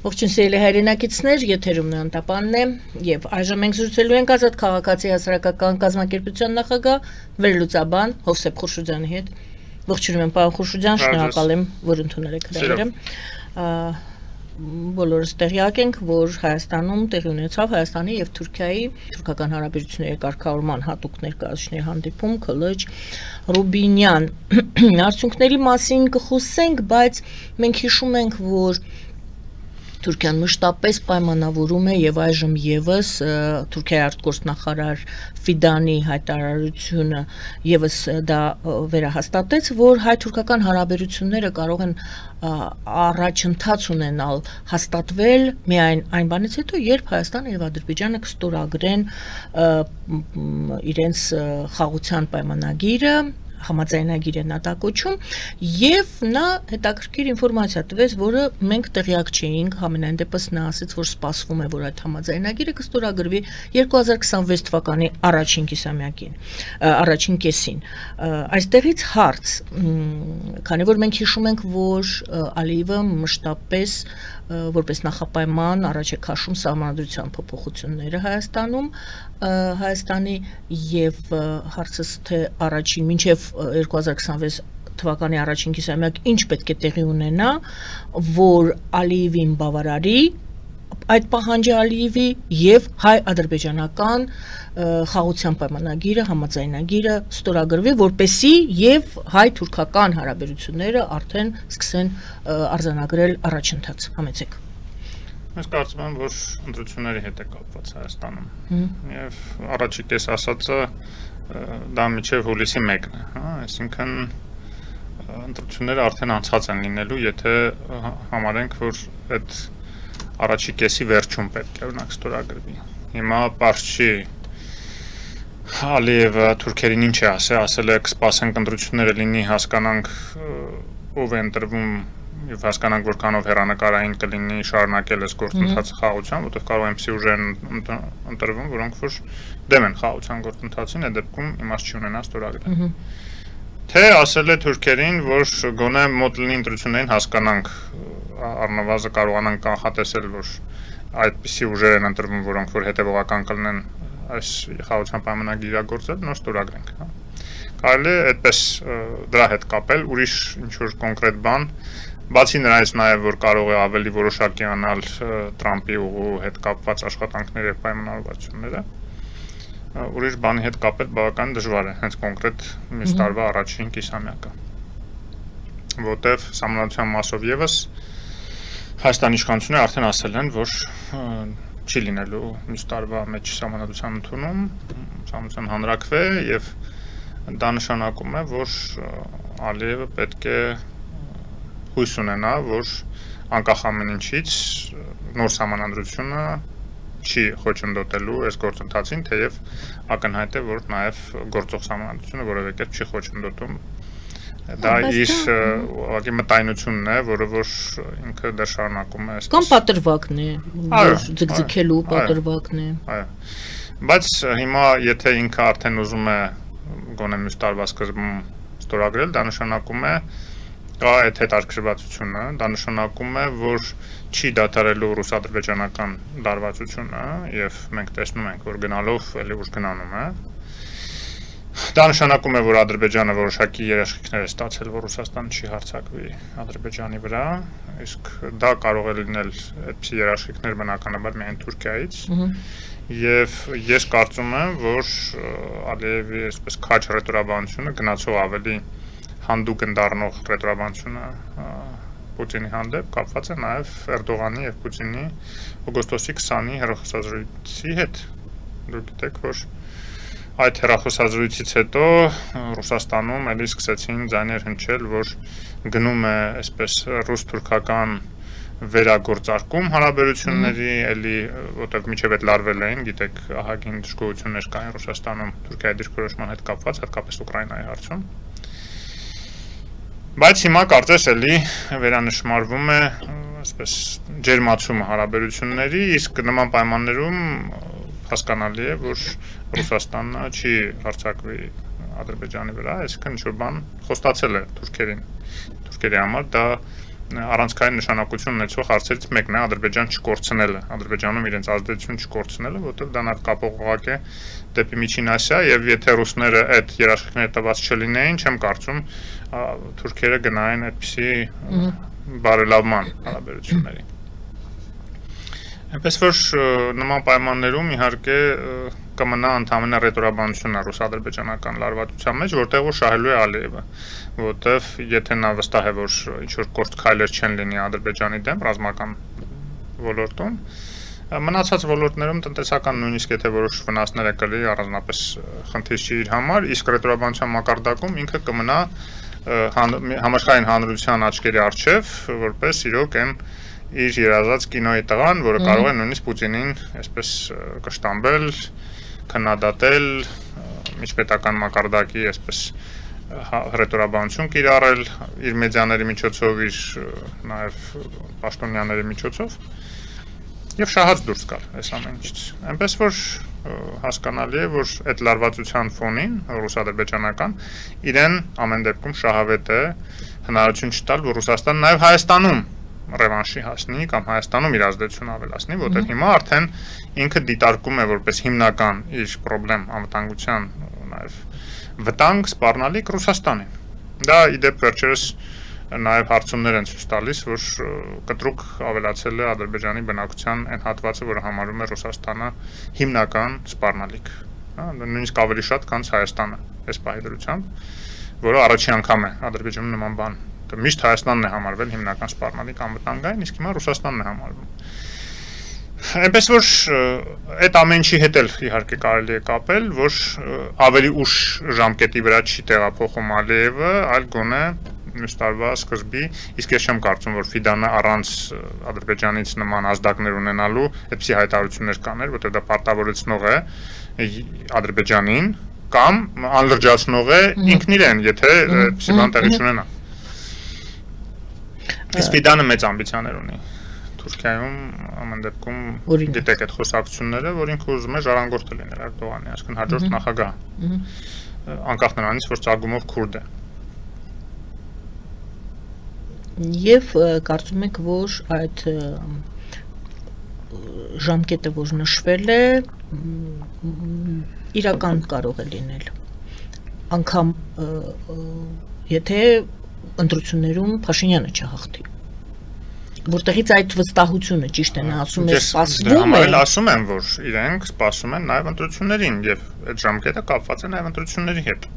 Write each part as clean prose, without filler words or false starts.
Ողջույն սիրելի հայրենակիցներ, եթերում Նանտապանն է եւ այժմ մենք զրուցելու ենք Ազատ քաղաքացի հասարակական կազմակերպության նախագահ վերլուծաբան Հովսեփ Խուրշուդյանի հետ։ Ողջունում եմ, պարոն Խուրշուդյան, շնորհակալ եմ, որ ընդունել եք հրավերը։ Բոլորս տեղյակ ենք, որ Հայաստանում տեղի ունեցավ Հայաստանի եւ Թուրքիայի թուրքական հարաբերությունների կարգավորման հատուկ ներկայացուցիչների հանդիպում Քլիչ Ռուբինյան։ Արդյունքների մասին կխոսենք, բայց մենք հիշում ենք, որ Թուրքիան մշտապես պայմանավորում է եւ այժմ եւս Թուրքիայի արտգործնախարար Ֆիդանի հայտարարությունը եւս դա վերահաստատեց, որ հայ-թուրքական հարաբերությունները կարող են առաջընթաց ունենալ, հաստատվել միայն այն բանից հետո, երբ Հայաստանը եւ Ադրբեջանը կստորագրեն իրենց խաղաղության պայմանագիրը, համաձայնագիր է նա դա կոչում, եւ նա հետաքրքիր ինֆորմացիա տվեց, որը մենք տեղյակ չէինք, համենայն դեպս նա ասաց, որ սպասվում է, որ այդ համաձայնագիրը կստորագրվի 2026 թվականի առաջին կեսին։ Այստեղից հարց, քանի որ մենք հիշում ենք, որ Ալիևը մշտապես որպես նախապայման առաջ է քաշում սահմանադրության փոփոխությունները Հայաստանի եւ հարցս թե առաջին մինչեւ 2026 թվականի առաջին կիսամյակ ինչ պետք է տեղի ունենա, որ Ալիևին բավարարի այդ պահանջը Ալիևի եւ հայ-ադրբեջանական խաղաղության պայմանագիրը, համաձայնագիրը ստորագրվի, որպեսզի եւ հայ-թուրքական հարաբերությունները արդեն սկսեն արձանագրել առաջընթաց։ Համեցեք։ Ես կարծում եմ, որ ընտրությունների հետ է կապված Հայաստանում եւ առաջի կես ասածը դա միջև հուլիսի 1-ն է, այսինքն ընտրությունները արդեն անցած են լինելու, եթե համարենք, որ այդ առաջի կեսի վերջում պետք է օրինակ ստորագրվի։ Հիմա պարզ չի Ալիևը թուրքերին ինչ է ասել է կսպասենք ընտրությունները լինի, հասկանանք ով է ընտրվում եւ հասկանանք որքանով հեռանկարային կլինի շարունակել այս գործընթացը խաղաղության, որտեղ կարող են այնպիսի ուժեր ընտրվում, որոնք որ դեմ են խաղաղության գործընթացին, այդ դեպքում իմաստ չի ունենա ստորագրել։ Թե ասել է թուրքերին, որ գոնե մոտ լինի ընտրություններին հասկանանք առնվազն կարողանանք կանխատեսել, որ այդպիսի ուժեր են ընտրվում, որոնք որ հետևողական կլինեն այս խաղաղության պայմանագիրագործել, նոր ստորագրենք։ Կարելի է այդպես դրա հետ կապել, ուրիշ ինչ-որ կոնկրետ բան, բացի նրանից նաև, որ կարող է ավելի որոշակի անալ Տրամպի ուղու հետ կապված աշխատանքները եւ պայմանավորվածությունները, ուրիշ բանի հետ կապել բավական դժվար է, հենց կոնկրետ մյուս տարվա առաջին կիսամյակը, որտեղ սահմանադրության մասով եւս Հայաստանի իշխանությունները արդեն ասել են, որ չի լինելու մյուս տարվա մեջ սահմանադրության ընդունում, սահմանադրության հանրաքվե եւ դա նշանակում է, որ Ալիևը պետք է հույս ունենա, որ անկախ ամեն ինչից նոր սահմանադրությունը չի խոչընդոտելու այս գործընթացին, թեև ակնհայտ է, որ նաև գործող սահմանադրությունը որևէ կերպ չի խոչընդոտում։ Դա իր ուղղակի մտայնությունն է, որը որ ինքը դեռ շարունակում է այսպես։ Կամ պատրվակն է, ձգձգելու պատրվակն է։ Այո։ Բայց հիմա եթե ինքը արդեն ուզում է գոնե մյուս տարվա սկզբում ստորագրել, դա նշանակում է կա այդ հետաքրքրվածությունը, դա նշանակում է, որ չի դադարելու ռուս-ադրբեջանական լարվածությունը եւ մենք տեսնում ենք, որ գնալով էլի ուժ գնանում է։ Դա նշանակում է, որ Ադրբեջանը որոշակի երաշխիքներ է ստացել, որ Ռուսաստանը չի հարձակվի Ադրբեջանի վրա, իսկ դա կարող է լինել այդպիսի երաշխիքներ բնականաբար միայն Թուրքիայից։ Եվ ես կարծում եմ, որ Ալիևի այսպես քաջ ռետորաբանությունը գնացող ավելի հանդուկ ընդառնող ռետորաբանությունը Պուտինի հանդեպ կապված է նաև Էրդողանի եւ Պուտինի օգոստոսի 20-ի հեռախոսազրույցի հետ։ Դուք գիտեք, որ այդ հեռախոսազրույցից հետո Ռուսաստանում էլի սկսեցին ձայներ հնչել, որ գնում է այսպես ռուս-թուրքական վերագործարկում հարաբերությունների, էլի որտեղ միջև այդ լարվել էին, գիտեք, ահագին դժգոհություններ կային Ռուսաստանում Թուրքիայի դիրքորոշման հետ կապված, հատկապես Ուկրաինայի հարցում։ Բայց հիմա կարծես էլի վերանշմարվում է այսպես ջերմացումը հարաբերությունների, իսկ նման պայմաններում հասկանալի է, որ Ռուսաստանը չի հարձակվի Ադրբեջանի վրա, այսինքն ինչ-որ բան խոստացել է թուրքերին։ Թուրքերի համար դա առանցքային նշանակություն ունեցող հարցերից մեկն է Ադրբեջան չկորցնելը, Ադրբեջանում իրենց ազդեցություն չկորցնելը, որտեղ դա նաև կապող է դեպի Միջին Ասիա, եւ եթե ռուսները այդ երաշխիքները տված չլինեին, չեմ կարծում թուրքերը գնային այդպիսի բարելավման հարաբերությունների։ Այնպես որ նման պայմաններում իհարկե կմնա ընդհանրապես ռետորաբանությունը ռուս-ադրբեջանական լարվածության մեջ, որտեղ որ շահելու է Ալիևը, որտեղ եթե նա վստահ է, որ ինչ որ կորտ քայլեր չեն լինի Ադրբեջանի դեմ ռազմական ոլորտում, մնացած ոլորտներում տնտեսական նույնիսկ եթե որոշ վնասներ է կլի առանձնապես խնդիր չի իր համար, իսկ ռետորաբանության մակարդակում ինքը կմնա համաշխարհային հանրության աչքերի առջև, որպես իրոք այն իր երազած կինոյի տղան, որը կարող է նույնիսկ Պուտինին այսպես կշտամբել, քննադատել, միջպետական մակարդակի այսպես ռետորաբանություն կիրառել իր մեդիաների միջոցով, իր նաև պաշտոնյաների միջոցով եւ շահած դուրս գալ այս ամեն ինչից։ Այնպես որ հասկանալի է, որ այդ լարվածության ֆոնին ռուս-ադրբեջանական իրեն ամեն դեպքում շահավետ է հնարավորություն չտալ, որ Ռուսաստանը նաև Հայաստանում ռևանշի հասնի կամ Հայաստանում իր ազդեցությունը ավելացնի, որտեղ հիմա արդեն ինքը դիտարկում է որպես հիմնական իր խնդրեմ անվտանգության նաև վտանգ սպառնալիք Ռուսաստանին։ Դա իդեպ վերջերս նաև հարցումներ են ցույց տալիս, որ կտրուկ ավելացել է Ադրբեջանի բնակության այն հատվածը, որը համարում է Ռուսաստանը հիմնական սպառնալիք, նույնիսկ ավելի շատ, քան Հայաստանը այս պահի դրությամբ, որը առաջին անգամ է Ադրբեջանում նման բան միշտ Հայաստանն է համարվել հիմնական սպառնալիք անվտանգային, իսկ հիմա Ռուսաստանն է համարվում։ Այնպես որ այդ ամեն ինչի հետ էլ իհարկե կարելի է կապել, որ ավելի ուշ ժամկետի վրա չի տեղափոխում Ալիևը, այլ գոնե մյուս տարվա սկզբի, իսկ ես չեմ կարծում, որ Ֆիդանը առանց Ադրբեջանից նման ազդակներ ունենալու այդպիսի հայտարարություններ կաներ, որտեղ դա պարտավորեցնող է Ադրբեջանին կամ անլրջացնող է ինքն իրեն, եթե այդպիսի բան տեղի չունենա։ Ֆիդանը մեծ ամբիցիաներ ունի Թուրքիայում, ամեն դեպքում գիտեք այդ խոսակցությունները, որ ինքը ուզում է ժառանգորդը լինել Էրդողանի, այսինքն հաջորդ նախագահ, անկախ նրանից, որ ծագումով քուրդ է։ Եվ կարծում եք, որ այդ ժամկետը, որ նշվել է, իրական կարող է լինել, անգամ եթե ընտրություններում Փաշինյանը չհաղթի, որտեղից այդ վստահությունը ճիշտ է, նա ասում է սպասվում է։ Ասում են, որ իրենք սպասում են նաև ընտրություններին եւ այդ ժամկետը կապված է նաև ընտրությունների հետ։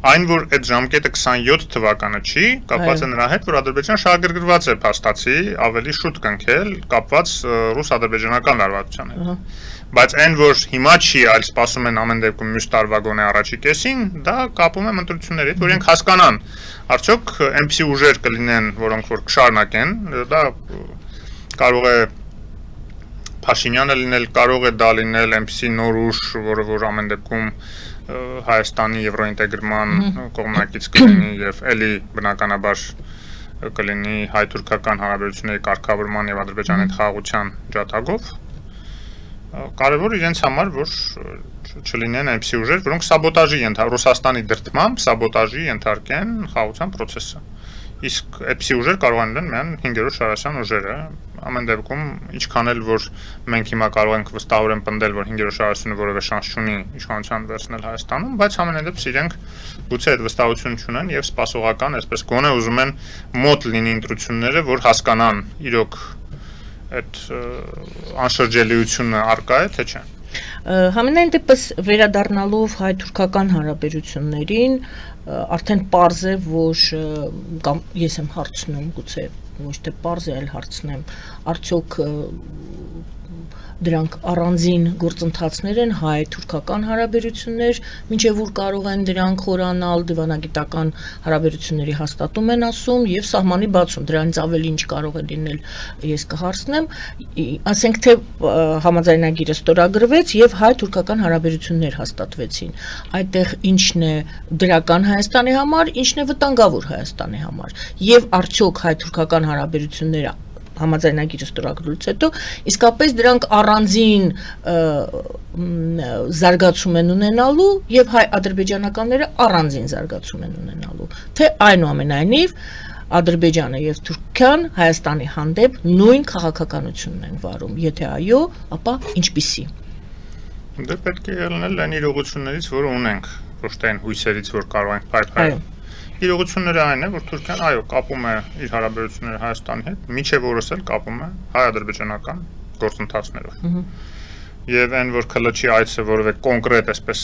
Այն, որ այդ ժամկետը 27 թվականը չի, կապված է նրա հետ, որ Ադրբեջանը շահագրգռված է փաստացի ավելի շուտ կնքել կապված ռուս-ադրբեջանական լարվածության հետ։ Բայց այն, որ հիմա չի, այլ սպասում են ամեն դեպքում մյուս տարվա գոնե առաջի կեսին, դա կապում է ընտրությունների հետ, որ իրենք հասկանան, արդյոք այնպիսի ուժեր կլինեն, որոնք որ կշարունակեն, դա կարող է Փաշինյանը լինել, կարող է դա լինել այնպիսի նոր ուժ, որը որ ամեն դեպքում Հայաստանի եվրոինտեգրման կողմնակից կլինի եւ էլի բնականաբար կլինի հայ-թուրքական հարաբերությունների կարգավորման եւ Ադրբեջանի հետ խաղաղության ջատագով։ Կարևոր իրենց համար, որ չլինեն այնպիսի ուժեր, որոնք սաբոտաժի Ռուսաստանի դրդմամբ սաբոտաժի ենթարկեն խաղաղության process-ը։ Իսկ այդպիսի ուժեր կարող են լինել միայն 5-րդ շարասյան ուժերը, ամեն դեպքում ինչքան էլ որ մենք հիմա կարող ենք վստահորեն պնդել, որ 5-րդ շարասյունը որևէ շանս չունի իշխանության վերցնել Հայաստանում, բայց ամենայնիվ իրենք գուցե այդ վստահություն չունեն եւ սպասողական, այսպես գոնե ուզում են մոտ լինի ընտրությունները, որ հասկանան իրոք այդ անշրջելիությունը արկա է, թե չէ։ Համենայն դեպս վերադառնալով հայ-թուրքական հարաբերություններին, արդեն պարզ է, որ կամ ես եմ հարցնում, գուցե ոչ թե պարզ է, այլ հարցնեմ, արդյոք դրանք առանձին գործընթացներ են հայ-թուրքական հարաբերություններ, մինչև որ կարող են դրանք խորանալ, դիվանագիտական հարաբերությունների հաստատում են ասում եւ սահմանի բացում, դրանից ավելի ինչ կարող է լինել, ես կհարցնեմ, ասենք թե համաձայնագիրը ստորագրվեց եւ հայ-թուրքական հարաբերություններ հաստատվեցին, այդտեղ ինչն է դրական Հայաստանի համար, ինչն է վտանգավոր Հայաստանի համար եւ արդյոք հայ-թուրքական հարաբերությունները համաձայնագիրը ստորագրելուց հետո իսկապես դրանք առանձին զարգացում են ունենալու եւ հայ-ադրբեջանականները առանձին զարգացում են ունենալու, թե այնուամենայնիվ Ադրբեջանը եւ Թուրքիան Հայաստանի հանդեպ նույն քաղաքականությունն են վարում, եթե այո, ապա ինչպիսի։ Դե պետք է ելնել այն իրողություններից, որ ունենք, ոչ թե այն հույսերից, որ կարող ենք փայփայել։ Իրողությունները այն է, որ Թուրքիան այո, կապում է իր հարաբերությունները Հայաստանի հետ, միջև օրս էլ կապում է հայ-ադրբեջանական գործընթացներով։ Եվ այն, որ ԿԼՉ-ի այցը որևէ կոնկրետ այսպես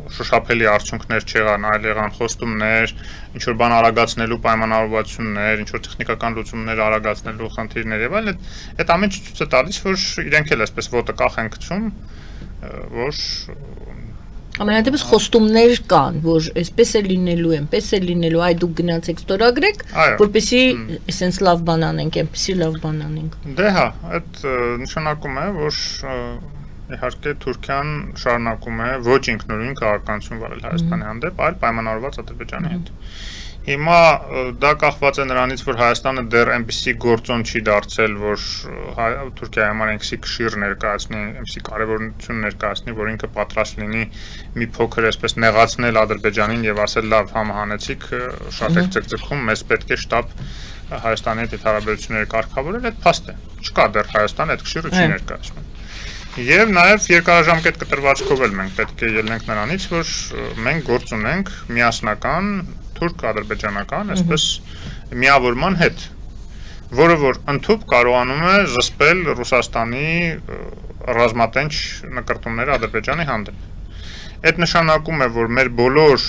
շոշափելի արդյունքներ չեղան, այլ եղան խոստումներ, ինչ որ բան արագացնելու պայմանավորվածություններ, ինչ որ տեխնիկական լուծումներ արագացնելու խնդիրներ եւ այլն, այդ ամենը ցույց է տալիս, որ իրենք էլ այսպես ոտը կախ են գցում, որ ամենատեպս խոստումներ կան, որ այսպես է լինելու, այնպես է լինելու, այ դուք գնացեք ստորագրեք, որպեսզի այսպես լավ բան անենք, այնպեսի լավ բան անենք։ Դե հա, այդ նշանակում է, որ իհարկե Թուրքիան շարունակում է ոչ ինքնուրույն քաղաքականություն վարել Հայաստանի հանդեպ, այլ պայմանավորված Ադրբեջանի հետ։ Հիմա դա կախված է նրանից, որ Հայաստանը դեռ այնպիսի գործոն չի դարձել, որ Թուրքիայի համար այնպիսի քշիր ներկայացնի, այնպիսի կարևորություն ներկայացնի, որ ինքը պատրաստ լինի մի փոքր այսպես նեղացնել Ադրբեջանին եւ ասել լավ համահանեցիք, շատ եք ցկցկում, մեզ պետք է շտապ Հայաստանի հետ հարաբերությունները կարգավորել, այդ փաստ է։ Չկա դեռ Հայաստանը այդ քշիրը չի ներկայացնում։ Եվ նաև երկարաժամկետ կտրվածքով էլ մենք պետք է ելնենք նրանից, որ մենք գործ ունենք միասնական թուրք-ադրբեջանական, այսպես միավորման հետ, որը որ ընդհուպ կարողանում է զսպել Ռուսաստանի ռազմատենչ նկրտումները Ադրբեջանի հանդեպ։ Այդ նշանակում է, որ մեր բոլոր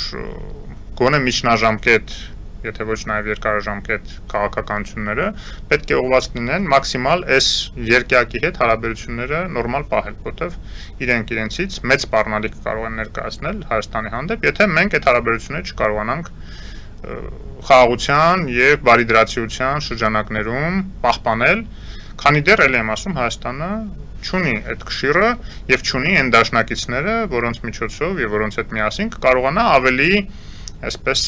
գոնե միջնաժամկետ, եթե ոչ նաև երկարաժամկետ քաղաքականությունները պետք է ուղղված լինեն մաքսիմալ այս երկյակի հետ հարաբերությունները նորմալ պահել, որտեվ իրենք իրենցից մեծ սպառնալիք կարող են ներկայացնել Հայաստանի հանդեպ, եթե մենք այդ հարաբերությունները չկարողանանք խաղաղության եւ բարիդրացիության շրջանակներում պահպանել, քանի դեռ էլ եմ ասում Հայաստանը չունի այդ քշիրը եւ չունի այն դաշնակիցները, որոնց միջոցով եւ որոնց հետ միասին կարողանա ավելի այսպես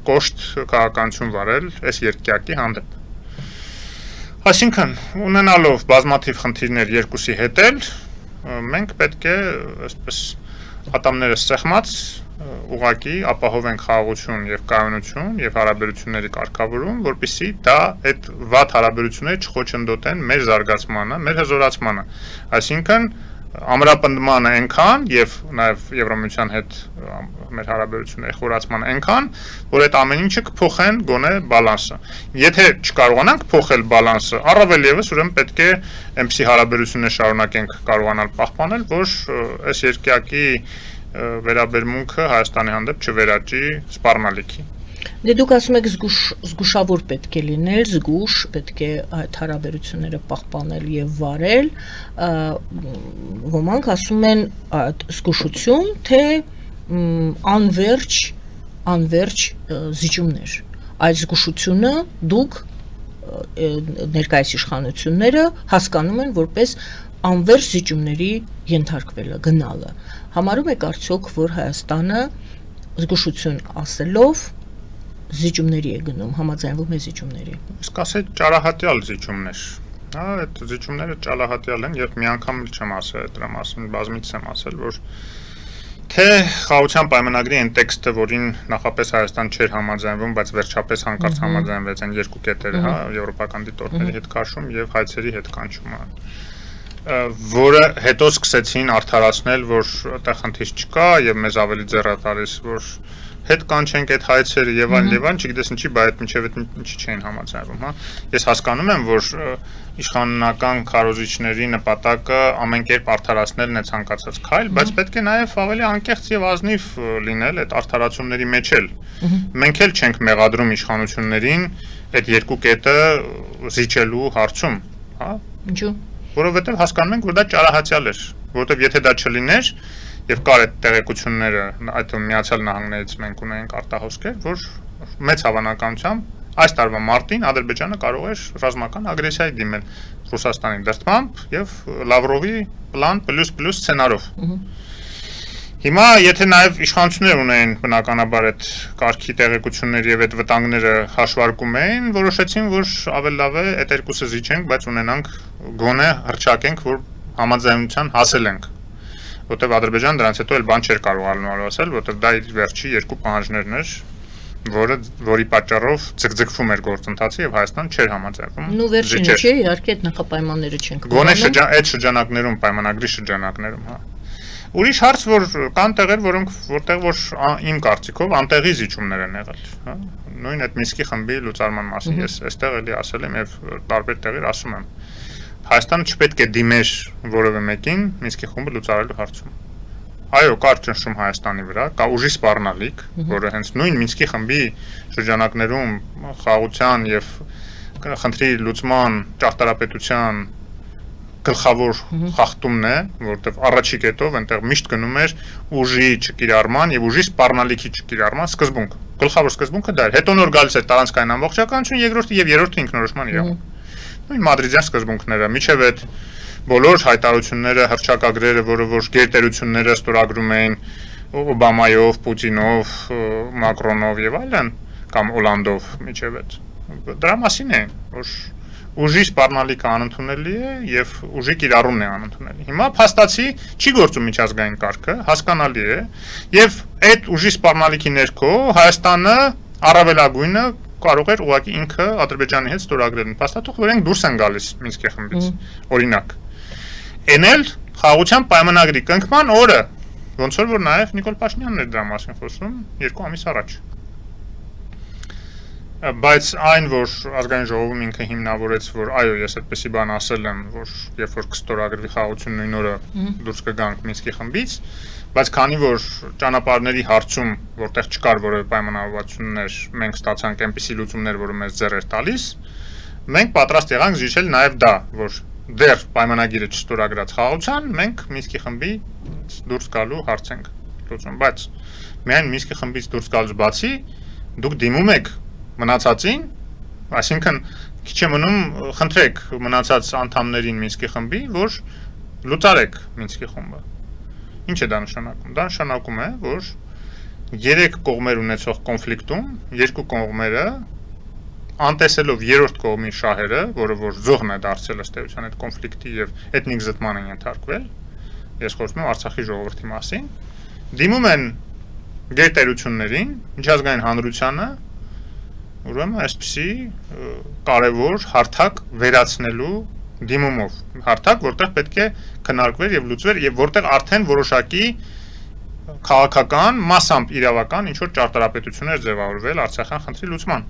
կոշտ քաղաքականություն վարել այս երկյակի հանդեպ։ Այսինքն, ունենալով բազմաթիվ խնդիրներ երկուսի հետ էլ, մենք պետք է այսպես ատամները սեղմած ուղղակի ապահովենք խաղաղություն եւ կայունություն եւ հարաբերությունների կարգավորում, որպեսզի դա այդ վատ հարաբերությունները չխոչընդոտեն մեր զարգացմանը, մեր հզորացմանը։ Այսինքն ամրապնդմանը այնքան եւ նաեւ Եվրամիության հետ մեր հարաբերությունների խորացմանը այնքան, որ այդ ամեն ինչը կփոխեն գոնե բալանսը։ Եթե չկարողանանք փոխել բալանսը, առավել եւս ուրեմն պետք է այնպիսի հարաբերություններ շարունակենք կարողանալ պահպանել, որ այս երկյակի վերաբերմունքը Հայաստանի հանդեպ չվերաճի սպառնալիքի։ Դե դուք ասում եք զգուշավոր պետք է լինել, զգուշ պետք է այդ հարաբերությունները պահպանել եւ վարել, ոմանք ասում են զգուշություն, թե անverջ զիջումներ։ Այդ զգուշությունը դուք ներկայիս իշխանությունները հասկանում են որպես անverջ զիջումների ենթարկվելը, գնալը։ Համարում եք արդյոք, որ Հայաստանը զգուշություն ասելով զիջումների է գնում, համաձայնվում է զիջումների։ Իսկ ասել ճարահատյալ զիջումներ։ Հա, այդ զիջումները ճարահատյալ են, եւ մի անգամ էլ չեմ ասել դրա մասին, բազմիցս եմ ասել, որ թե խաղաղության պայմանագրի այն տեքստը, որին նախապես Հայաստան չէր համաձայնվում, բայց վերջապես հանկարծ համաձայնվեց այն երկու կետերը, հա, եվրոպական դիտորդների հետ քաշում եւ հայցերի հետ կանչումը, որը հետո սկսեցին արդարացնել, որ այդտեղ խնդիր չկա եւ մեզ ավելի ձեռատալիս, որ հետ կանչենք այդ հայցերը եւ այլն, չգիտես ինչի, բայց մինչեւ այդ ինչի չէին համաձայնվում, հա։ Ես հասկանում եմ, որ իշխանական քարոզիչների նպատակը ամեն կերպ արդարացնելն է ցանկացած քայլ, բայց պետք է նաեւ ավելի անկեղծ եւ ազնիվ լինել այդ արդարացումների մեջ էլ։ Մենք էլ չենք մեղադրում իշխանություններին այդ երկու կետը զիջելու հարցում, հա։ Ինչու՞։ Որովհետեւ հասկանում ենք, որ դա ճարահատյալ էր, որովհետեւ եթե դա չլիներ եւ կար այդ տեղեկությունները, այդ Միացյալ Նահանգներից մենք ունենք արտահոսքեր, որ մեծ հավանականությամբ այս տարվա մարտին Ադրբեջանը կարող էր ռազմական ագրեսիայի դիմել Ռուսաստանի դրդմամբ եւ Լավրովի պլան ++ սցենարով։ Հիմա եթե նաեւ իշխանություններ ունեն բնականաբար այդ կարգի տեղեկություններ եւ այդ վտանգները հաշվարկում էին, որոշեցին, որ ավելի լավ է այդ երկուսը զիջենք, բայց ունենանք գոնե հրճակենք, որ համաձայնության հասել ենք։ Որտեւ Ադրբեջանը դրանից հետո էլ բան չէր կարող ասել, որտեւ դա իր վերջի երկու պահանջներն էր որի պատճառով ձգձգվում էր գործընթացը եւ Հայաստան չէր համաձայնվում։ Նու վերջինը չէ, իհարկե այդ նախապայմանները չենք գոնե այդ շրջանակներում, պայմանագրի շրջանակներում, հա։ Ուրիշ հարց, որ կան տեղեր, որտեղ որ իմ կարծիքով անտեղի զիջումներ են եղել, հա։ Նույն այդ Մինսկի խմբի լուծարման մասին ես այստեղ էլի ասել եմ եւ տարբեր տեղեր ասում եմ։ Հայաստանը չպետք է դիմեր որևէ մեկին Մինսկի խումբը լուծարելու հարցում։ Այո, կար ճնշում Հայաստանի վրա, կա ուժի սպառնալիք, որը հենց նույն Մինսկի խմբի շրջանակներում խաղաղության եւ խնդրի լուծման ճարտարապետության գլխավոր խախտումն է, որտեղ առաջի կետով այնտեղ միշտ գնում էր ուժի չկիրառման եւ ուժի սպառնալիքի չկիրառման սկզբունք։ Գլխավոր սկզբունքը դա էր։ Հետո նոր գալիս էր տարանցքային ամբողջականություն, երկրորդը եւ երրորդը ինքնորոշման իրավունք։ Նույն մադրիդյան սկզբունքները, միջև այդ բոլոր հայտարարությունները, հռչակագրերը, որը որ գերտերությունները ստորագրում էին Օբամայով, Պուտինով, Մակրոնով եւ այլն, կամ Օլանդով միջև այդ։ Դրա մասին է, որ ուժի սպառնալիքը անընդունելի է եւ ուժի կիրառումն է անընդունելի։ Հիմա փաստացի չի գործում միջազգային կարգը, հասկանալի է, եւ այդ ուժի սպառնալիքի ներքո Հայաստանը առավելագույնը կարող էր ուղղակի ինքը Ադրբեջանի հետ ստորագրել փաստաթուղթ, որ իրենք դուրս են գալիս Մինսկի խմբից, օրինակ։ Էնել խաղաղության պայմանագրի կնքման օրը, ոնց որ նաեւ Նիկոլ Փաշինյանն էր դրա մասին խոսում 2 ամիս առաջ։ Բայց այն, որ ազգային ժողովում ինքը հիմնավորեց, որ այո, ես այդպեսի բան ասել եմ, որ երբ որ կստորագրվի խաղաղություն նույն օրը դուրս կգանք Մինսկի խմբից, բայց քանի որ ճանապարհների հարցում, որտեղ չկար որևէ պայմանավորվածություններ, մենք ստացանք այնպիսի լուծումներ, որը մեզ ձեռ էր տալիս, մենք պատրաստ եղանք զիջել նաև դա, որ դեռ պայմանագիրը չստորագրած խաղաղության, մենք Մինսկի խմբի դուրս գալու հարց ենք լուծում, բայց միայն Մինսկի խմբից դուրս գալուց բացի դուք դիմում եք մնացածին, այսինքն քիչ է մնում խնդրեք մնացած անդամներին Մինսկի խմբի, որ լուծարեք Մինսկի խումբը։ Ինչ է դա նշանակում։ Դա նշանակում է, որ 3 կողմեր ունեցող կոնֆլիկտում երկու կողմերը անտեսելով երրորդ կողմի շահերը, որը որ զոհն է դարձել ըստ էության այդ կոնֆլիկտի եւ էթնիկ զտման են ենթարկվել, ես խոսում եմ Արցախի ժողովրդի մասին, դիմում են գերտերություններին, միջազգային հանրությանը, ուրեմն այսպիսի կարևոր հարթակ վերացնելու դիմումով, հարթակ, որտեղ պետք է քննարկվեր եւ լուծվեր եւ որտեղ արդեն որոշակի քաղաքական, մասամբ իրավական ինչ որ ճարտարապետություններ ձևավորվել Արցախյան խնդրի լուծման։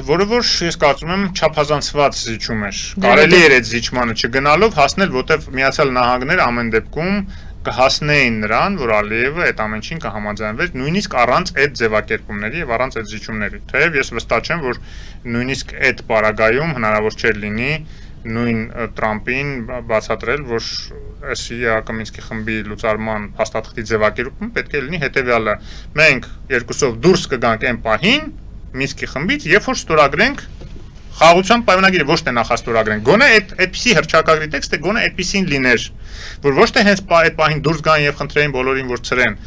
Որը որ ես կարծում եմ չափազանցված զիջում էր։ Կարելի էր այդ զիջմանը չգնալով հասնել, որտեղ Միացյալ Նահանգները ամեն դեպքում կհասնեին նրան, որ Ալիևը այդ ամեն ինչին կհամաձայնվեր, նույնիսկ առանց այդ ձևակերպումների եւ առանց այդ զիջումների։ Թեև ես վստահ եմ, որ նույնիսկ այդ պարագայում հնարավոր չէր լինի նույն Տրամպին բացատրել, որ այսի Մինսկի խմբի լուծարման փաստաթղթի ձևակերպումը պետք է լինի հետեւյալը. մենք երկուսով դուրս կգանք այն պահին Մինսկի խմբից, երբ որ ստորագրենք խաղաղության պայմանագիրը, ոչ թե նախաստորագրենք, գոնե այդպիսի հռչակագրի տեքստը գոնե այդպիսին լիներ, որ ոչ թե հենց այդ պահին դուրս գան եւ խնդրեին բոլորին, որ ծրեն,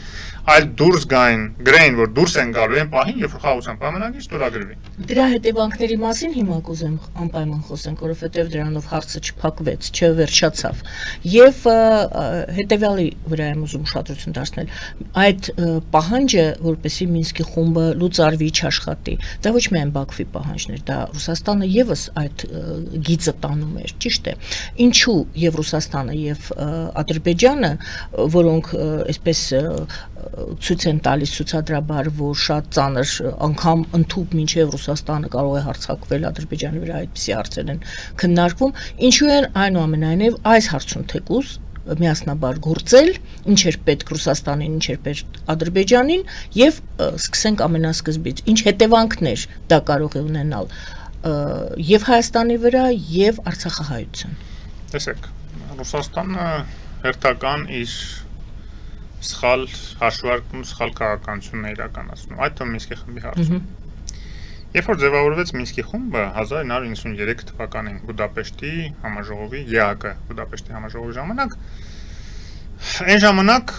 այլ դուրս գային, գրեին, որ դուրս են գալու այն պահին, երբ որ խաղաղության պայմանագիրը ստորագրվի։ Դրա հետևանքների մասին հիմա կուզեմ անպայման խոսենք, որովհետև դրանով հարցը չփակվեց, չվերջացավ։ Եվ հետևյալի վրա եմ ուզում ուշադրություն դարձնել։ Այդ պահանջը, որպեսզի Մինսկի խումբը լուծարվի, չաշխատի, դա ոչ միայն Բաքվի պահանջն էր, դա Ռուսաստանը եւս այդ գիծը տանում էր, ճիշտ է։ Ինչու եւ Ռուսաստանը եւ Ադրբեջանը, որոնք այսպես ցույց են տալիս ցուցադրաբար, որ շատ ծանր անգամ ընդհուպ մինչև Ռուսաստանը կարող է հարձակվել Ադրբեջանի վրա, այդպիսի հարցեր են քննարկվում, ինչու են այնուամենայնիվ այս հարցում թեկուզ միասնաբար գործել, ինչ էր պետք Ռուսաստանին, ինչ էր պետք Ադրբեջանին եւ սկսենք ամենասկզբից, ինչ հետևանքներ դա կարող է ունենալ եւ Հայաստանի վրա եւ Արցախահայության։ Տեսեք, Ռուսաստանը հերթական իր սխալ հաշվարկում, սխալ քաղաքականությունն է իրականացնում, այդ թվում Մինսկի խմբի հարցում։ Երբ որ ձևավորվեց Մինսկի խումբը 1993 թվականին Բուդապեշտի համաժողովի ԵԱԿ Բուդապեշտի համաժողովի ժամանակ Այն ժամանակ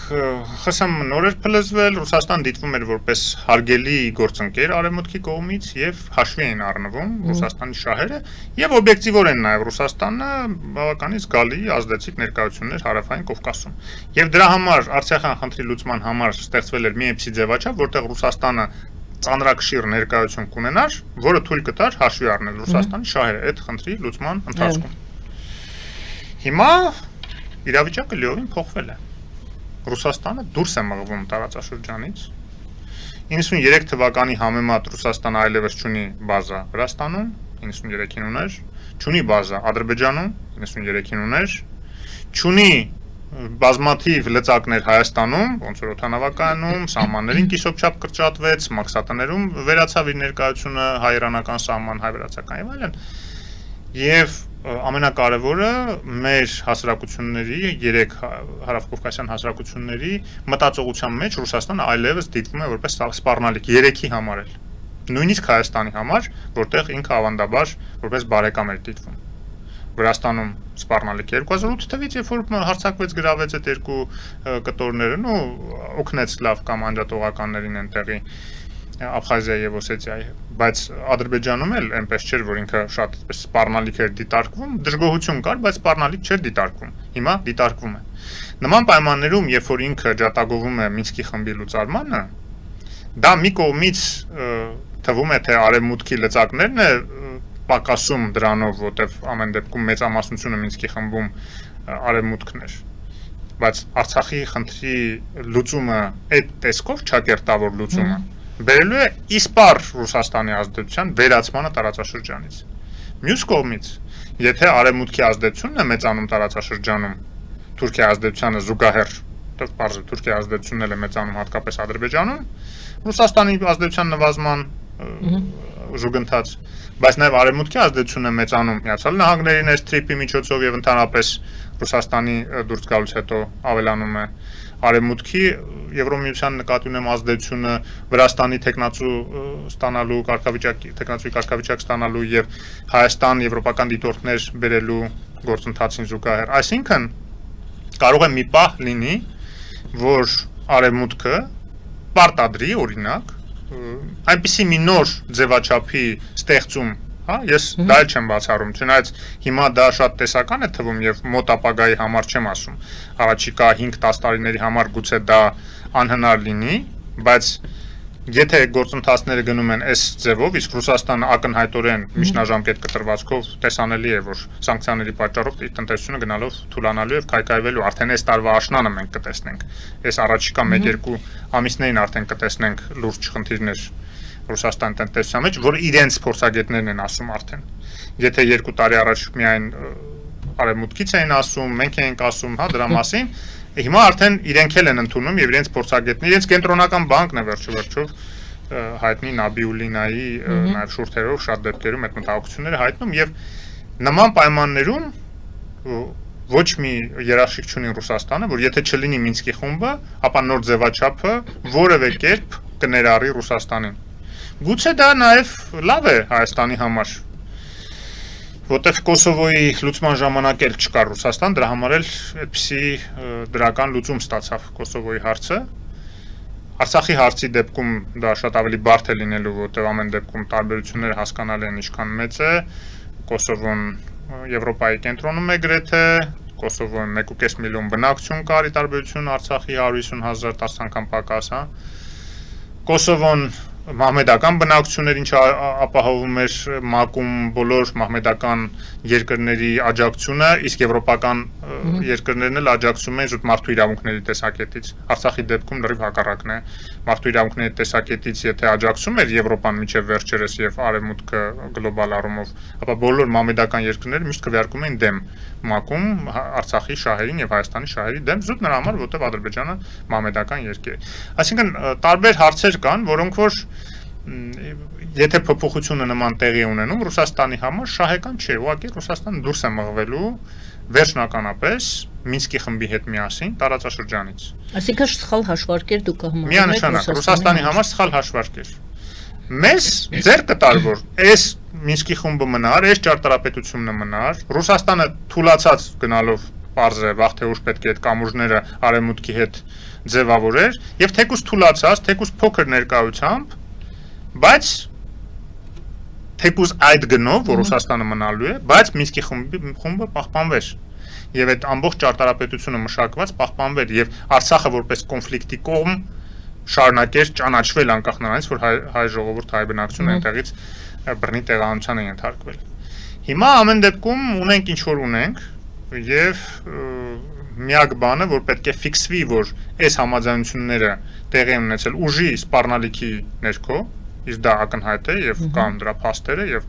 ԽՍՀՄ նոր էր փլզվել, Ռուսաստան դիտվում էր որպես հարգելի գործընկեր Արևմուտքի կողմից եւ հաշվի էին առնվում Ռուսաստանի շահերը եւ օբյեկտիվորեն նաեւ Ռուսաստանը բավականին զգալի ազդեցիկ ներկայություններ Հարավային Կովկասում։ Եվ դրա համար Արցախյան խնդրի լուծման համար ստեղծվել էր մի այնպիսի ձևաչափ, որտեղ Ռուսաստանը ծանրակշիռ ներկայություն կունենար, որը թույլ կտար հաշվի առնել Ռուսաստանի շահերը այդ խնդրի լուծման ընթացքում։ Հիմա իրավիճակը լիովին փոխվել է։ Ռուսաստանը դուրս է մղվում տարածաշրջանից։ 93 թվականի համեմատ Ռուսաստանը այլևս չունի բազա Վրաստանում, 93-ին ուներ, չունի բազա Ադրբեջանում, 93-ին ուներ, չունի բազմաթիվ լծակներ Հայաստանում, ոնց որ օդանավակայանում, սահմաններին կիսոպչափ կրճատվեց, մաքսատներում վերացավ իր ներկայությունը հայ-իրանական սահման, հայ-վրացական եւ այլն։ Եվ ամենակարևորը մեր հասարակությունների, 3 հարավկովկասյան հասարակությունների մտածողության մեջ Ռուսաստանը այլևս դիտվում է որպես սպառնալիք 3-ի համար էլ։ Նույնիսկ Հայաստանի համար, որտեղ ինքը ավանդաբար որպես բարեկամ էր դիտվում։ Վրաստանում սպառնալիք 2008 թվականից, երբ որ հարձակվեց գրավեց այդ երկու կտորները, օգնեց լավ կամ անջատողականներին այնտեղի Աբխազիայի եւ Օսետիայի, բայց Ադրբեջանում էլ այնպես չէր, որ ինքը շատ սպառնալիք էր դիտարկվում, դժգոհություն կար, բայց սպառնալիք չէր դիտարկվում։ Հիմա դիտարկվում է։ Նման պայմաններում, երբ որ ինքը ջատագովում է Մինսկի խմբի լուծարմանը, դա մի կողմից թվում է, թե արևմուտքի լծակներն է պակասում դրանով, որտեվ ամեն դեպքում մեծամասնությունը Մինսկի խմբում արևմուտքն էր։ Բայց Արցախի խնդրի լուծումը այդ տեսքով չակերտավոր լուծումը բերելու է իսպառ Ռուսաստանի ազդեցության վերացմանը տարածաշրջանից։ Մյուս կողմից, եթե արևմուտքի ազդեցությունն է մեծանում տարածաշրջանում, Թուրքիայի ազդեցությանը զուգահեռ, պարզը Թուրքիայի ազդեցությունն էլ է մեծանում հատկապես Ադրբեջանում, Ռուսաստանի ազդեցության նվազման զուգընթաց, բայց նաև արևմուտքի ազդեցությունն է մեծանում Միացյալ Նահանգների ներստրիպի միջոցով եւ ընդհանրապես Ռուսաստանի դուրս գալուց հետո ավելանում է արևմուտքի Եվրոմիության նկատի ունեմ ազդեցությունը Վրաստանի տեխնացու ստանալու տեխնացուի կարգավիճակ ստանալու եւ Հայաստան եվրոպական դիտորդներ բերելու գործընթացին զուգահեռ։ Այսինքն կարող է մի պահ լինի, որ արևմուտքը պարտադրի օրինակ այնպիսի մի նոր ձևաչափի ստեղծում, հա, ես դա չեմ բացառում, չնայած հիմա դա շատ տեսական է թվում եւ մոտ ապագայի համար չեմ ասում, առաջիկա 5-10 տարիների համար գուցե դա անհնար լինի, բայց եթե գործընթացները գնում են այս ձևով, իսկ Ռուսաստանը ակնհայտորեն միջնաժամկետ կտրվածքով տեսանելի է, որ սանկցիաների պատճառով իր տնտեսությունը գնալով թուլանալու եւ քայքայվելու, արդեն այս տարվա աշնանը մենք կտեսնենք, այս առաջիկա 1-2 ամիսներին արդեն կտեսնենք լուրջ խնդիրներ Ռուսաստանի տնտեսության մեջ, որ իրենց փորձագետներն են ասում արդեն։ Եթե 2 տարի առաջ միայն արևմուտքից էին ասում, մենք էինք ասում, հա, դրա մասին, հիմա արդեն իրենք էլ են ընդունում եւ իրենց փորձագետները, իրենց կենտրոնական բանկն է վերջով հայտնի Նաբիուլինայի նաեւ շուրթերով շատ դեպքերում այդ մտահոգությունները հայտնում եւ նման պայմաններում ոչ մի երաշխիք չունի Ռուսաստանը, որ եթե չլինի Մինսկի խումբը, ապա նոր ձևաչափը որևէ կերպ կներառի Ռուսաստանին։ Գուցե դա նաև լավ է Հայաստանի համար, որտեղ Կոսովոյի լուծման ժամանակ էլ չկար Ռուսաստան, դրա համար էլ այդպիսի դրական լուծում ստացավ Կոսովոյի հարցը։ Արցախի հարցի դեպքում դա շատ ավելի բարդ է լինելու, որտեղ ամեն դեպքում տարբերությունները հասկանալի են ինչքան մեծ է, Կոսովոն Եվրոպայի կենտրոնում է գրեթե, Կոսովոյում 1.5 միլիոն բնակչություն կար, ի տարբերություն Արցախի 150,000 10 անգամ պակաս, հա։ Կոսովոն մահմեդական բնակչություններ, ինչը ապահովում էր ՄԱԿ-ում բոլոր մահմեդական երկրների աջակցությունը, իսկ եվրոպական երկրներն էլ աջակցում են զուտ մարդու իրավունքների տեսակետից։ Արցախի դեպքում լրիվ հակառակն է։ Մարդու իրավունքների տեսակետից եթե աջակցում էր Եվրոպան միջև վերջերս եւ արևմուտքը գլոբալ առումով, ապա բոլոր մահմեդական երկրները միշտ քվեարկում էին դեմ ՄԱԿ-ում Արցախի շահերին եւ Հայաստանի շահերի դեմ, զուտ նրա համար, որտեղ Ադրբեջանը մահմեդական երկիր է։ Այսինքն տարբեր հարցեր կան, որոնք որ եթե փոփոխությունը նման տեղի ունենում Ռուսաստանի համար շահեկան չէ, ուղղակի Ռուսաստանը դուրս է մղվելու վերջնականապես Մինսկի խմբի հետ միասին տարածաշրջանից։ Այսինքն սխալ հաշվարկեր դուք համարում եք միանշանակ Ռուսաստանի համար սխալ հաշվարկեր։ Մեզ ձեր կտար, որ այս Մինսկի խումբը մնար, այս ճարտարապետությունը մնար, Ռուսաստանը թուլացած գնալով պարզ է, վաղ թե ուշ պետք է այդ կամուրջները արևմուտքի հետ ձևավորեր, եւ թեկուզ թուլացած, թեկուզ փոքր ներկայությամբ, բայց թեկուզ այդ գնով, որ Ռուսաստանը մնալու է, բայց Մինսկի խումբը պահպանվեր։ Եվ այդ ամբողջ ճարտարապետությունը մշակված պահպանվեր եւ Արցախը որպես կոնֆլիկտի կողմ շարունակեր ճանաչվել անկախ նրանից, որ հայ ժողովուրդ, հայ բնակչությունը այնտեղից բռնի տեղահանության է ենթարկվել։ Հիմա ամեն դեպքում ունենք ինչ որ ունենք եւ միակ բանը, որ պետք է ֆիքսվի, որ այս համաձայնությունները տեղի են ունեցել ուժի սպառնալիքի ներքո, իսկ դա ակնհայտ է եւ կան դրա փաստերը եւ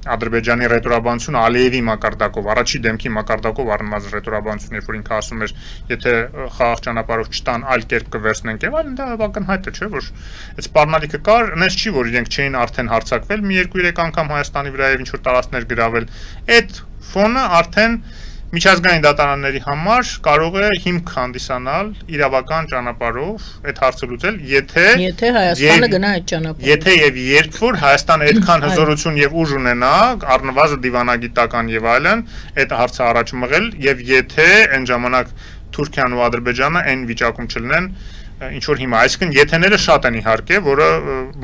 Ադրբեջանի ռետորաբանությունը Ալիևի մակարդակով, առաջի դեմքի մակարդակով առնված ռետորաբանություն, երբ որ ինքը ասում էր, եթե խաղաղ ճանապարհով չտան, այլ կերպ կվերցնենք եւ այլն, դա ակնհայտ է, չէ՞, որ այդ սպառնալիքը կար, նես չի, որ իրենք չէին արդեն հարձակվել մի 2-3 անգամ Հայաստանի վրա եւ ինչ որ տարածքներ գրավել։ Այդ ֆոնը արդեն միջազգային դատարանների համար կարող է հիմք հանդիսանալ իրավական ճանապարհով այդ հարցը լուծել, եթե Հայաստանը գնա այդ ճանապարհով։ Եթե եւ երբ որ Հայաստանը այդքան հզորություն եւ ուժ ունենա, առնվազն դիվանագիտական եւ այլն, այդ հարցը առաջ մղել եւ եթե այն ժամանակ Թուրքիան ու Ադրբեջանը այն վիճակում չլինեն, ինչ որ հիմա, այսինքն եթեները շատ են իհարկե, որը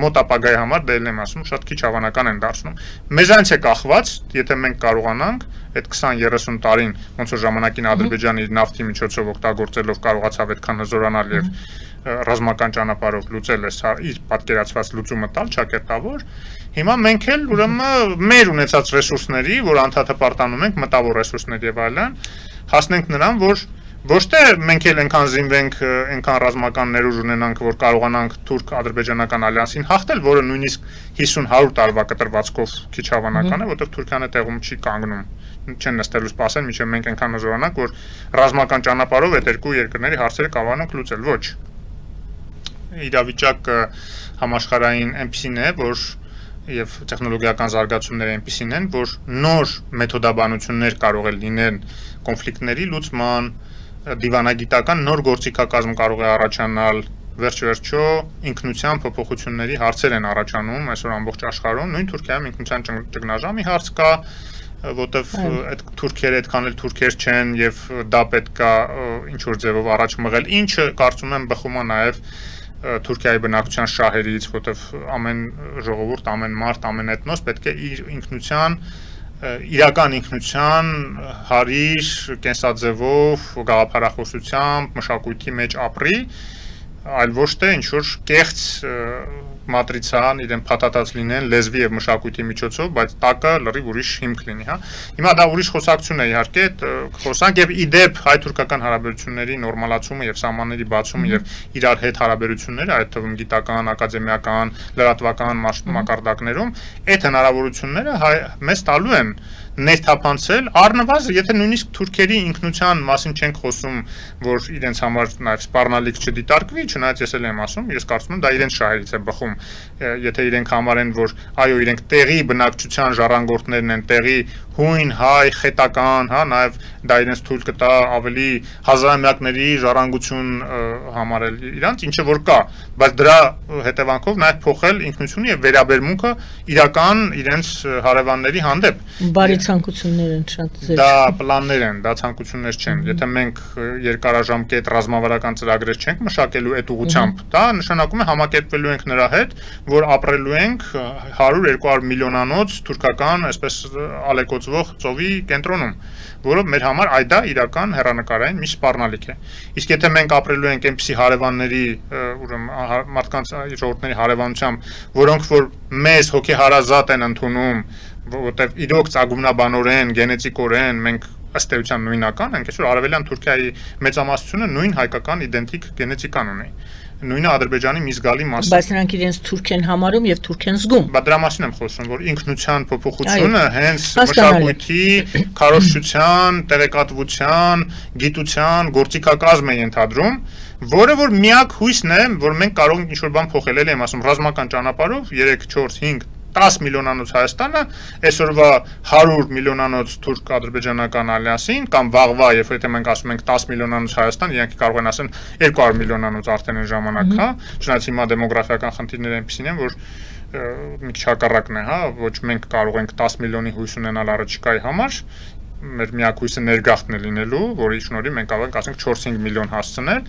մոտ ապագայի համար դելն եմ ասում, շատ քիչ հավանական են դարձնում։ Մեզանից է կախված, եթե մենք կարողանանք այդ 20-30 տարին, ոնց որ ժամանակին Ադրբեջանը իր նավթի միջոցով օգտագործելով կարողացավ այդքան հզորանալ եւ ռազմական ճանապարհով լուծել է իր պատկերացված լուծումը տալ ճակերտավոր, հիմա մենք էլ ուրեմն մեր ունեցած ռեսուրսների, որ անդադար պարտանում ենք, մտավոր ռեսուրսներ եւ այլն, հասնենք նրան, որ ոչ թե մենք էլ այնքան զինվենք, այնքան ռազմական ներուժ ունենանք, որ կարողանանք թուրք-ադրբեջանական ալյանսին հաղթել, որը նույնիսկ 50-100 տարվա կտրվածքով քիչ հավանական է, որտեղ Թուրքիան տեղում չի կանգնում, չեն նստելու սպասեն, մինչև մենք այնքան հզորանանք, որ ռազմական ճանապարհով այդ երկու երկրների հարցերը կարողանանք լուծել, ոչ։ Իրավիճակը համաշխարհային այնպիսին է, որ եւ տեխնոլոգիական զարգացումները այնպիսին են, որ նոր մեթոդաբանություններ կարող է լինեն կոնֆլիկտների լուծման, դիվանագիտական նոր գործիքակազմ կարող է առաջանալ, վերջ-վերջո ինքնության փոփոխությունների հարցեր են առաջանում այսօր ամբողջ աշխարհում, նույն Թուրքիայում ինքնության ճգնաժամի հարց կա, որտեվ այդ թուրքերը այդքան էլ թուրքեր չեն եւ դա պետքա ինչ որ ձևով առաջ մղել, ինչը կարծում եմ բխում է նաեւ Թուրքիայի բնակչության շահերից, որտեվ ամեն ժողովուրդ, ամեն մարդ, ամեն էթնոս պետք է իր ինքնության իրական ինքնության հարիր կենսաձևով, գաղափարախոսությամբ, մշակույթի մեջ ապրի, այլ ոչ թե ինչ որ կեղծ մատրիցան իրեն փաթաթած լինեն լեզվի եւ մշակույթի միջոցով, բայց տակը լրիվ ուրիշ հիմք լինի, հա։ Հիմա դա ուրիշ խոսակցություն է իհարկե, խոսանք եւ իդեպ հայ-թուրքական հարաբերությունների նորմալացումը եւ սահմանների բացումը եւ իրար հետ հարաբերությունները, այդ թվում գիտական, ակադեմիական, լրատվական մակարդակներում, այդ հնարավորությունները մեզ տալու են ներթափանցել առնվազն, եթե նույնիսկ թուրքերի ինքնության մասին չենք խոսում, որ իրենց համար նաև սպառնալիք չդիտարկվի, չնայած ես էլ եմ ասում, ես կարծում եմ դա իրենց շահերից է բխում, եթե իրենք համարեն, որ այո, իրենք տեղի բնակչության ժառանգորդներն են, տեղի հույն, հայ, խետական, հա, նաև դա իրենց թույլ կտա ավելի հազարամյակների ժառանգություն համարել իրանց, ինչը որ կա, բայց դրա հետևանքով նաև փոխել ինքնությունը եւ վերաբերմունքը իրական իրենց հարևանների հանդեպ։ Բարի ցանկություններ են շատ ձեր։ Դա պլաններ են, դա ցանկություններ չեն։ Եթե մենք երկարաժամկետ ռազմավարական ծրագրեր չենք մշակելու այդ ուղղությամբ, դա նշանակում է համակերպվելու ենք նրա հետ, որ ապրելու ենք 100-200 միլիոնանոց թուրքական, այսպես ալեկոծվող ծովի կենտրոնում, որը մեր համար այ դա իրական հեռանկարային մի սպառնալիք է։ Իսկ եթե մենք ապրելու ենք այնպիսի հարևանների, ուրեմն մարդկանց ժողովուրդների հարևանությամբ, որոնք որ մեզ հոգեհարազատ են ընդունում, որտեղ իրոք ծագումնաբանորեն, գենետիկորեն մենք ըստ էության նույնական ենք, այսօր արևելյան Թուրքիայի մեծամասնությունը նույն հայկական իդենտիկ գենետիկան ունի։ Նույնը Ադրբեջանի մի զգալի մասը։ Բայց նրանք իրենց թուրք են համարում եւ թուրք են զգում։ Բայց դրա մասին եմ խոսում, որ ինքնության փոփոխությունը հենց մշակույթի, քարոզչության, տեղեկատվության, գիտության գործիքակազմ է ընդհանրում, որը որ միակ հույսն է, որ մենք կարող ենք ինչ-որ բան փոխել, եմ ասում, ռազմական ճանապարհով 3, 4, 5 10 միլիոնանոց Հայաստանը, այսօրվա 100 միլիոնանոց թուրք-ադրբեջանական ալյանսին, կամ վաղվա, երբ եթե մենք ասում ենք 10 միլիոնանոց Հայաստան, իրենք կարող են ասեն 200 միլիոնանոց արդեն այն ժամանակ, հա, չնայած հիմա դեմոգրաֆիական խնդիրները այնպիսին են, որ մի քիչ հակառակն է, հա, ոչ մենք կարող ենք 10 միլիոնի հույս ունենալ առաջիկայի համար, մեր միակույսը ներգաղթն է լինելու, որի շնորհիվ մենք կարող ենք ասենք 4-5 միլիոն հասցնել,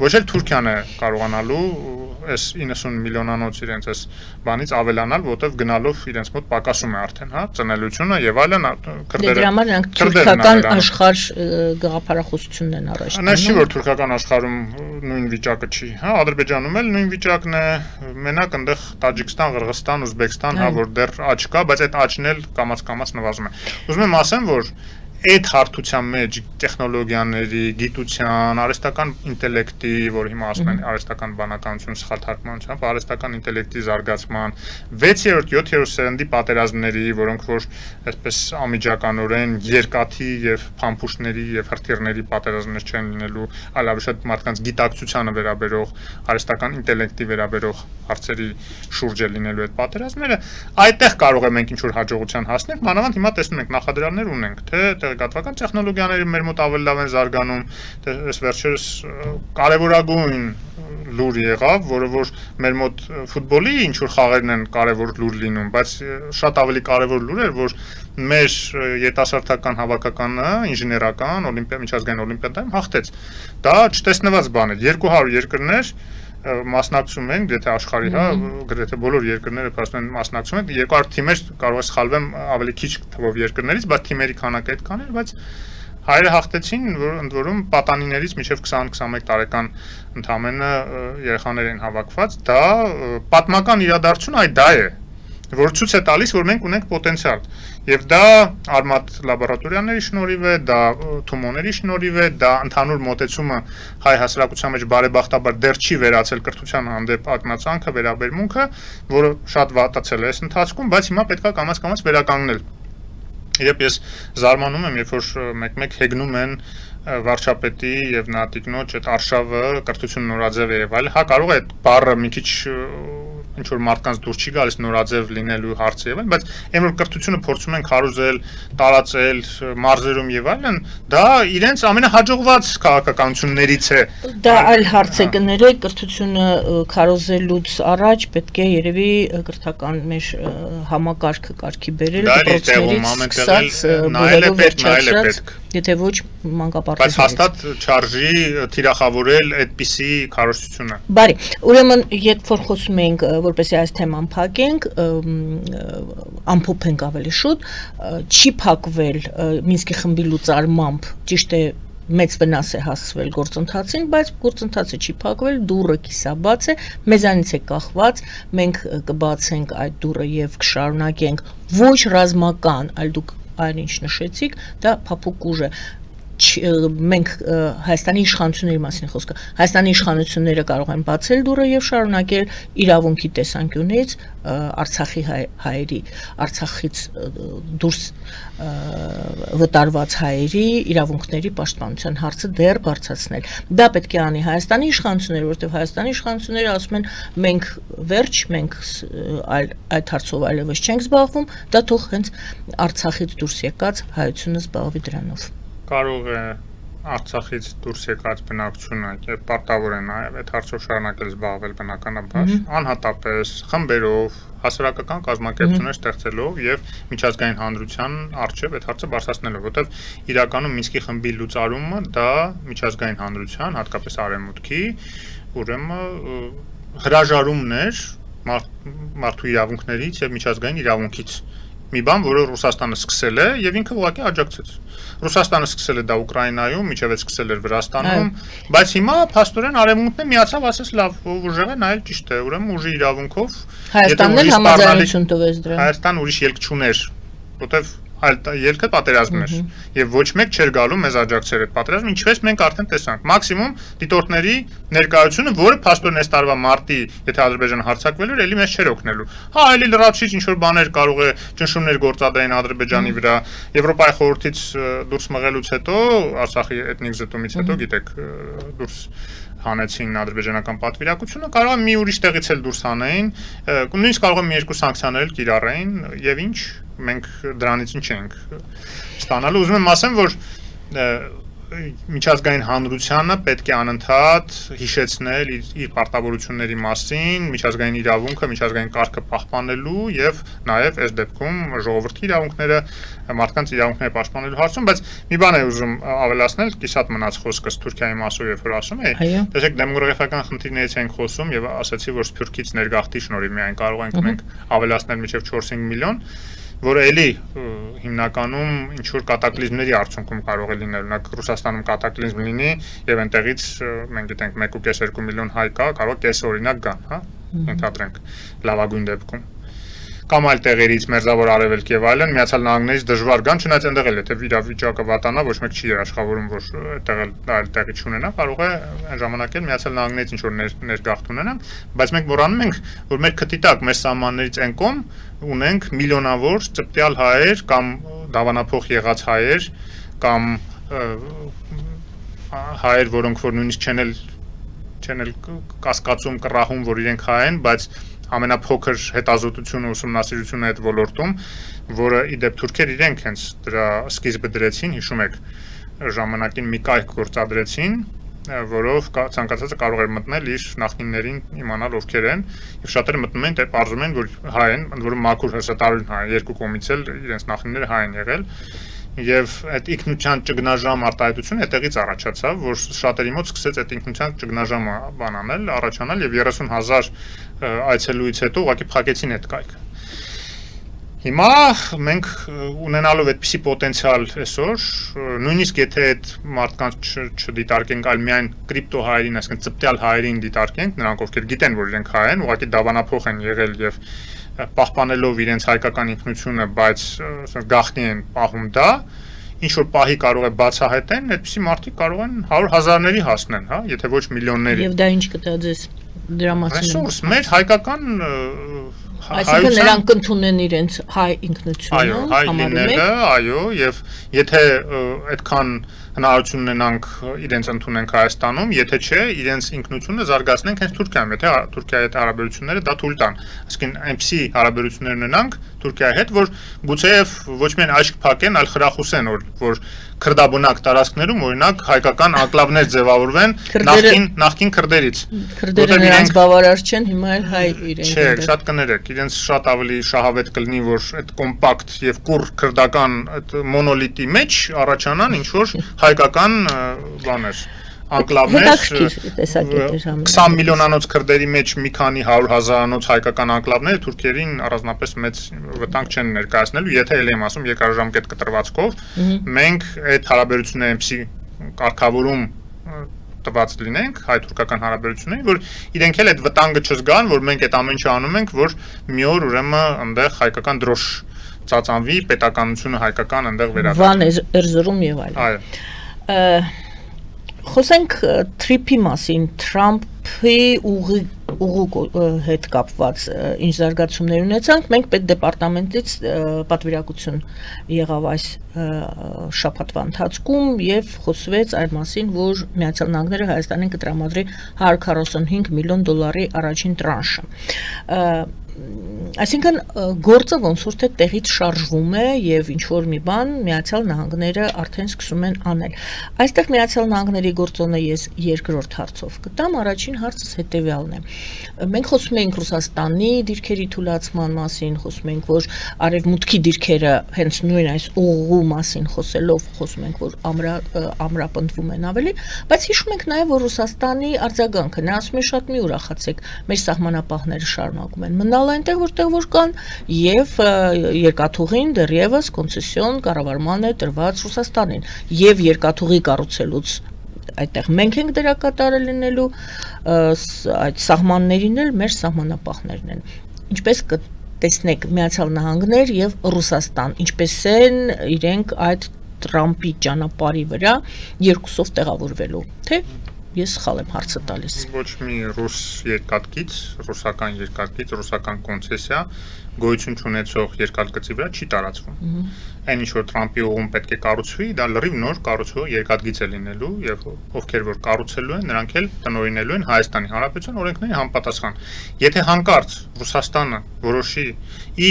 ոչ էլ Թուրքիան է կարողանալու այս 90 միլիոնանոց իրենց այս բանից ավելանալ, որտեվ գնալով իրենց մոտ պակասում է արդեն, հա, ծնելությունը եւ այլն քրդերը։ Դրա համար նրանք թուրքական աշխարհ գաղափարախոսությունն են առաջ տանում։ Այնպես չի, որ թուրքական աշխարհում նույն վիճակը չի, հա, Ադրբեջանում էլ նույն վիճակն է, մենակ այնտեղ Տաջիկստան, Ղրղստան, Ուզբեկստան, հա, որ դեռ աճ կա, բայց այդ աճն էլ կամաց-կամաց նվազում է։ Ուզում եմ ասեմ, որ այդ հարթության մեջ տեխնոլոգիաների, գիտության, արհեստական ինտելեկտի, որ հիմա ասում են արհեստական բանականություն սխալ թարգմանությամբ, արհեստական ինտելեկտի զարգացման 6-րդ, 7-րդ սերնդի պատերազմների, որոնք որ այսպես ամիջականորեն երկաթի եւ փամփուշտների եւ հրթիռների պատերազմներ չեն լինելու, այլ ավելի շատ մարդկանց գիտակցությանը վերաբերող, արհեստական ինտելեկտի վերաբերող հարցերի շուրջ է լինելու այդ պատերազմները, այդտեղ կարող է մենք ինչ-որ հաջողության հասնել, մանավանդ հիմա տեսնում ենք նախադրյալներ ունենք, թե տեղեկատվական տեխնոլոգիաները մեր մոտ ավելի լավ են զարգանում, այս վերջերս կարևորագույն լուր եղավ, որը որ մեր մոտ ֆուտբոլի ինչ որ խաղերն են կարևոր լուր լինում, բայց շատ ավելի կարևոր լուր էր, որ մեր երիտասարդական հավաքականը, ինժեներական, միջազգային օլիմպիադայում հաղթեց։ Դա չտեսնված բան է, 200 երկրներ մասնակցում են, գրեթե աշխարհի, հա, գրեթե բոլոր երկրները փաստորեն մասնակցում են, 200 թիմեր կարող է սխալվեմ ավելի քիչ թվով երկրներից, բայց թիմերի քանակը այդքան էր, բայց հայերը հաղթեցին, որ ընդ որում պատանիներից մինչև 20-21 տարեկան ընդամենը երեխաներ են հավաքված, դա պատմական իրադարձություն այդ դա է, որ ցույց է տալիս, որ մենք ունենք պոտենցիալ, եւ դա արմատ լաբորատորիաների շնորհիվ է, դա թումոների շնորհիվ է, դա ընդհանուր մոտեցումը հայ հասարակության մեջ բարեբախտաբար դեռ չի վերացել կրթության հանդեպ ակնածանքը, վերաբերմունքը, որը շատ վատացել է այս ընթացքում, բայց հիմա պետք է կամաց-կամաց վերականգնել։ Երբ ես զարմանում եմ, երբ որ մեկ-մեկ հեգնում են վարչապետի եւ նատիկնոջ այդ արշավը, կրթություն նորաձև եւ այլ, հա կարող է այդ բառը մի քիչ ինչ որ մարդկանց դուր չի գալիս նորաձև լինելու հարցը եւ այլն, բայց այն որ կրթությունը փորձում են քարոզել, տարածել մարզերում եւ այլն, դա իրենց ամենահաջողված քաղաքականություններից է։ Դա այլ հարց է կներեք, կրթությունը քարոզելուց առաջ պետք է երևի կրթական մեր համակարգը կարգի բերել, դպրոցներից նայել է պետք, եթե ոչ մանկապարտեզներից։ Բայց հաստատ չարժի թիրախավորել այդպիսի քարոզությունը։ Բարի, ուրեմն երբ որ խոսում ենք, որպեսզի այս թեման փակենք, ամփոփենք ավելի շուտ, չի փակվել Մինսկի խմբի լուծարմամբ, ճիշտ է, մեծ վնաս է հասցվել գործընթացին, բայց գործընթացը չի փակվել, դուռը կիսաբաց է, մեզանից է կախված, մենք կբացենք այդ դուռը եւ կշարունակենք ոչ ռազմական, այլ դուք այն ինչ նշեցիք, դա փափուկ ուժ է։ Մենք Հայաստանի իշխանությունների մասին խոսքը, Հայաստանի իշխանությունները կարող են բացել դուռը եւ շարունակել իրավունքի տեսանկյունից Արցախի հայերի, Արցախից դուրս վտարված հայերի իրավունքների պաշտպանության հարցը դեռ բարձրացնել։ Դա պետք է անի Հայաստանի իշխանությունները, որովհետեւ Հայաստանի իշխանությունները ասում են մենք վերջ, մենք այդ հարցով այլևս չենք զբաղվում, դա թող հենց Արցախից դուրս եկած հայությունը զբաղվի դրանով։ Կարող է Արցախից դուրս եկած բնակչությունը եւ պարտավոր է նաեւ այդ հարցով շարունակել զբաղվել բնականաբար, անհատապես խմբերով, հասարակական կազմակերպություններ ստեղծելով եւ միջազգային հանրության արժեվ այդ հարցը բարձրացնելով, որովհետեւ իրականում Մինսկի խմբի լուծարումը դա միջազգային հանրության, հատկապես արևմուտքի, ուրեմն հրաժարումն էր մարդու իրավունքներից եւ միջազգային իրավունքից։ Մի բան, որը Ռուսաստանը սկսել է եւ ինքը ուղղակի աջակցեց։ Ռուսաստանը սկսել է դա Ուկրաինայում, միջև սկսել էր Վրաստանում, բայց հիմա փաստորեն արևմուտքն է միացավ, ասես լավ, ուժեղը նայել ճիշտ է, ուրեմն ուժի իրավունքով Հայաստանն էլ համաձայնություն տվեց դրան։ Հայաստան ուրիշ ելք չուներ, որտեվ այլ ելքը պատերազմն էր եւ ոչ մեկ չէր գալու մեզ աջակցել այդ պատերազմը, ինչպես մենք արդեն տեսանք։ Մաքսիմում դիտորդների ներկայությունը, որը փաստորեն այս տարվա մարտի, եթե Ադրբեջանը հարձակվել էր, ելի մեզ չէր օգնելու։ Հա, ելի լրացուցիչ ինչ որ բաներ կարող է ճնշումներ գործադրեն Ադրբեջանի վրա, Եվրոպայի խորհրդից դուրս մղելուց հետո, Արցախի էթնիկ զտումից հետո, գիտեք, դուրս հանեցին ադրբեջանական պատվիրակությունը, կարող է մի ուրիշ տեղից էլ դուրս հանեին, նույնիսկ կարող է մի երկու սանկցիաներ կիրառեին եւ ինչ մենք դրանից ինչ ենք ստանալու։ Ուզում եմ ասեմ, որ միջազգային հանրությանը պետք է անընդհատ հիշեցնել իր պարտավորությունների մասին, միջազգային իրավունքը, միջազգային կարգը պահպանելու եւ նաեւ այս դեպքում ժողովրդի իրավունքները, մարդկանց իրավունքները պաշտպանելու հարցում, բայց մի բան է ուզում ավելացնել, կիսատ մնաց խոսքս Թուրքիայի մասով, երբ որ ասում էի, տեսեք դեմոգրաֆիական խնդիրներից ենք խոսում եւ ասացի, որ Սփյուռքից ներգաղթի շնորհիվ միայն կարող ենք մենք ավելացնել մինչեւ 4-5 միլիոն, որը էլի հիմնականում ինչ որ կատակլիզմների արդյունքում կարող է լինել, օրինակ Ռուսաստանում կատակլիզմ լինի եւ այնտեղից մենք գիտենք 1.5-2 միլիոն հայ կա, կարող է կես օրինակ գան, հա, ընդհանրենք լավագույն դեպքում կամ այլ տեղերից մերձավոր արևելք եւ այլն Միացյալ Նահանգներից դժվար գան, չնայած այնտեղ էլ եթե իրավիճակը վատանա, ոչ մեկ չի երաշխավորում, որ այդտեղ այլ տեղի չունենա, կարող է այն ժամանակ էլ Միացյալ Նահանգներից ինչ որ ներգաղթ ունենան, բայց մենք մոռանում ենք, որ մեր քթի տակ, մեր սահմաններից այն կողմ ունենք միլիոնավոր ծպտյալ հայեր կամ դավանափոխ եղած հայեր կամ հայեր, որոնք որ նույնիսկ չեն էլ կասկածում կռահում, որ իրենք հայ են, բայց ամենափոքր հետազոտությունը ուսումնասիրությունը այդ ոլորտում, որը իդեպ թուրքեր իրենք հենց դրա սկիզբը դրեցին, հիշում եք, ժամանակին մի կայք գործադրեցին, որով ցանկացածը կարող էր մտնել իր նախնիներին իմանալ ովքեր են, եւ շատերը մտնում են, թե պարզում են, որ հայ են, ընդ որում մաքուր հսատարուն հայ, երկու կողմից էլ իրենց նախնիները հայ են եղել, եւ այդ ինքնության ճգնաժամ արտահայտությունը այդտեղից առաջացավ, որ շատերի մոտ սկսեց այդ ինքնության ճգնաժամը բանանել, առաջանալ եւ 30,000 այցելուից հետո ուղղակի փակեցին այդ կայքը։ Հիմա մենք ունենալով այդպիսի պոտենցիալ այսօր, նույնիսկ եթե այդ մարդկանց չդիտարկենք, այլ միայն կրիպտո հայերին, այսինքն ծպտյալ հայերին դիտարկենք, նրանք ովքեր գիտեն, որ իրենք հայ են, ուղղակի դավանափոխ են եղել եւ պահպանելով իրենց հայկական ինքնությունը, բայց գաղտնի են պահում դա, ինչ որ պահի կարող է բացահայտեն, այդպիսի մարդիկ կարող են 100,000-ների հասնեն, հա, եթե ոչ միլիոնների։ Եվ դա ինչ կտա ձեզ դրա մասին։ Ռեսուրս, մեր հայկական Այսինքն նրանք կընդունեն իրենց հայ ինքնությունը, այո, հայ լինելը, այո, եւ եթե այդքան հնարավորություն ունենանք իրենց ընդունենք Հայաստանում, եթե չէ, իրենց ինքնությունը զարգացնենք հենց Թուրքիայում, եթե Թուրքիայի հետ հարաբերությունները դա թույլ տան։ Այսինքն այնպիսի հարաբերություններ ունենանք Թուրքիայի հետ, որ գուցեև ոչ միայն աչք փակեն, այլ խրախուսեն, որ քրդաբնակ տարածքներում օրինակ հայկական անկլավներ ձևավորվեն նախկին քրդերից։ Քրդերը նրանց բավարար չեն, հիմա էլ հայ իրենք։ Չէ, շատ կներեք, իրենց շատ ավելի շահավետ կլինի, որ այդ կոմպակտ եւ կուռ քրդական այդ մոնոլիտի մեջ առաջանան ինչ որ հայկական բաներ, անկլավներ, 20 միլիոնանոց քրդերի մեջ մի քանի 100,000-անոց հայկական անկլավները թուրքերին առանձնապես մեծ վտանգ չեն ներկայացնելու, եթե ել եմ ասում երկարաժամկետ կտրվածքով, մենք այդ հարաբերությունները այնպեսի կարգավորում տված լինենք հայ-թուրքական հարաբերությունների, որ իրենք էլ այդ վտանգը չզգան, որ մենք այդ ամեն ինչը անում ենք, որ մի օր ուրեմն այնտեղ հայկական դրոշ ծածանվի, պետականությունը հայկական այնտեղ վերադառնա։ Վան Էրզրում եւ այլն։ Այո։ Խոսենք Թրիփի մասին, Թրամփի ուղու հետ կապված ինչ զարգացումներ ունեցանք, մենք պետդեպարտամենտից պատվիրակություն եղավ այս շաբաթվա ընթացքում եւ խոսվեց այդ մասին, որ Միացյալ Նահանգները Հայաստանին կտրամադրի $145 միլիոն առաջին տրանշը։ Այսինքն գործը ոնց որ թե տեղից շարժվում է եւ ինչ որ մի բան Միացյալ Նահանգները արդեն սկսում են անել։ Այստեղ Միացյալ Նահանգների գործոնը ես երկրորդ հարցով կտամ, առաջին հարցս հետեւյալն է։ Մենք խոսում ենք Ռուսաստանի դիրքերի թուլացման մասին, խոսում ենք, որ արևմուտքի դիրքերը հենց նույն այս ուղու մասին խոսելով խոսում ենք, որ ամրապնդվում են ավելի, բայց հիշում ենք նաեւ, որ Ռուսաստանի արձագանքը, նա ասում է շատ մի ուրախացեք, մեր սահմանապահները շարունակում են մնալ այնտեղ, որտեղ որ կան, եւ երկաթուղին դեռևս կոնցեսիոն կառավարման է տրված Ռուսաստանին, եւ երկաթուղի կառուցելուց այդտեղ մենք ենք դերակատարը լինելու, այդ սահմաններին էլ մեր սահմանապահներն են։ Ինչպես կտեսնեք Միացյալ Նահանգներ եւ Ռուսաստան, ինչպես են իրենք այդ Թրամփի ճանապարհի վրա երկուսով տեղավորվելու, թե ես սխալ եմ հարցը տալիս։ Ոչ մի ռուս երկաթգիծ, ռուսական կոնցեսիա գոյություն չունեցող երկաթգծի վրա չի տարածվում։ Այն ինչ որ Թրամփի ուղում պետք է կառուցվի, դա լրիվ նոր կառուցվող երկաթգիծ է լինելու եւ ովքեր որ կառուցելու են, նրանք էլ տնօրինելու են Հայաստանի Հանրապետության օրենքների համապատասխան։ Եթե հանկարծ Ռուսաստանը որոշի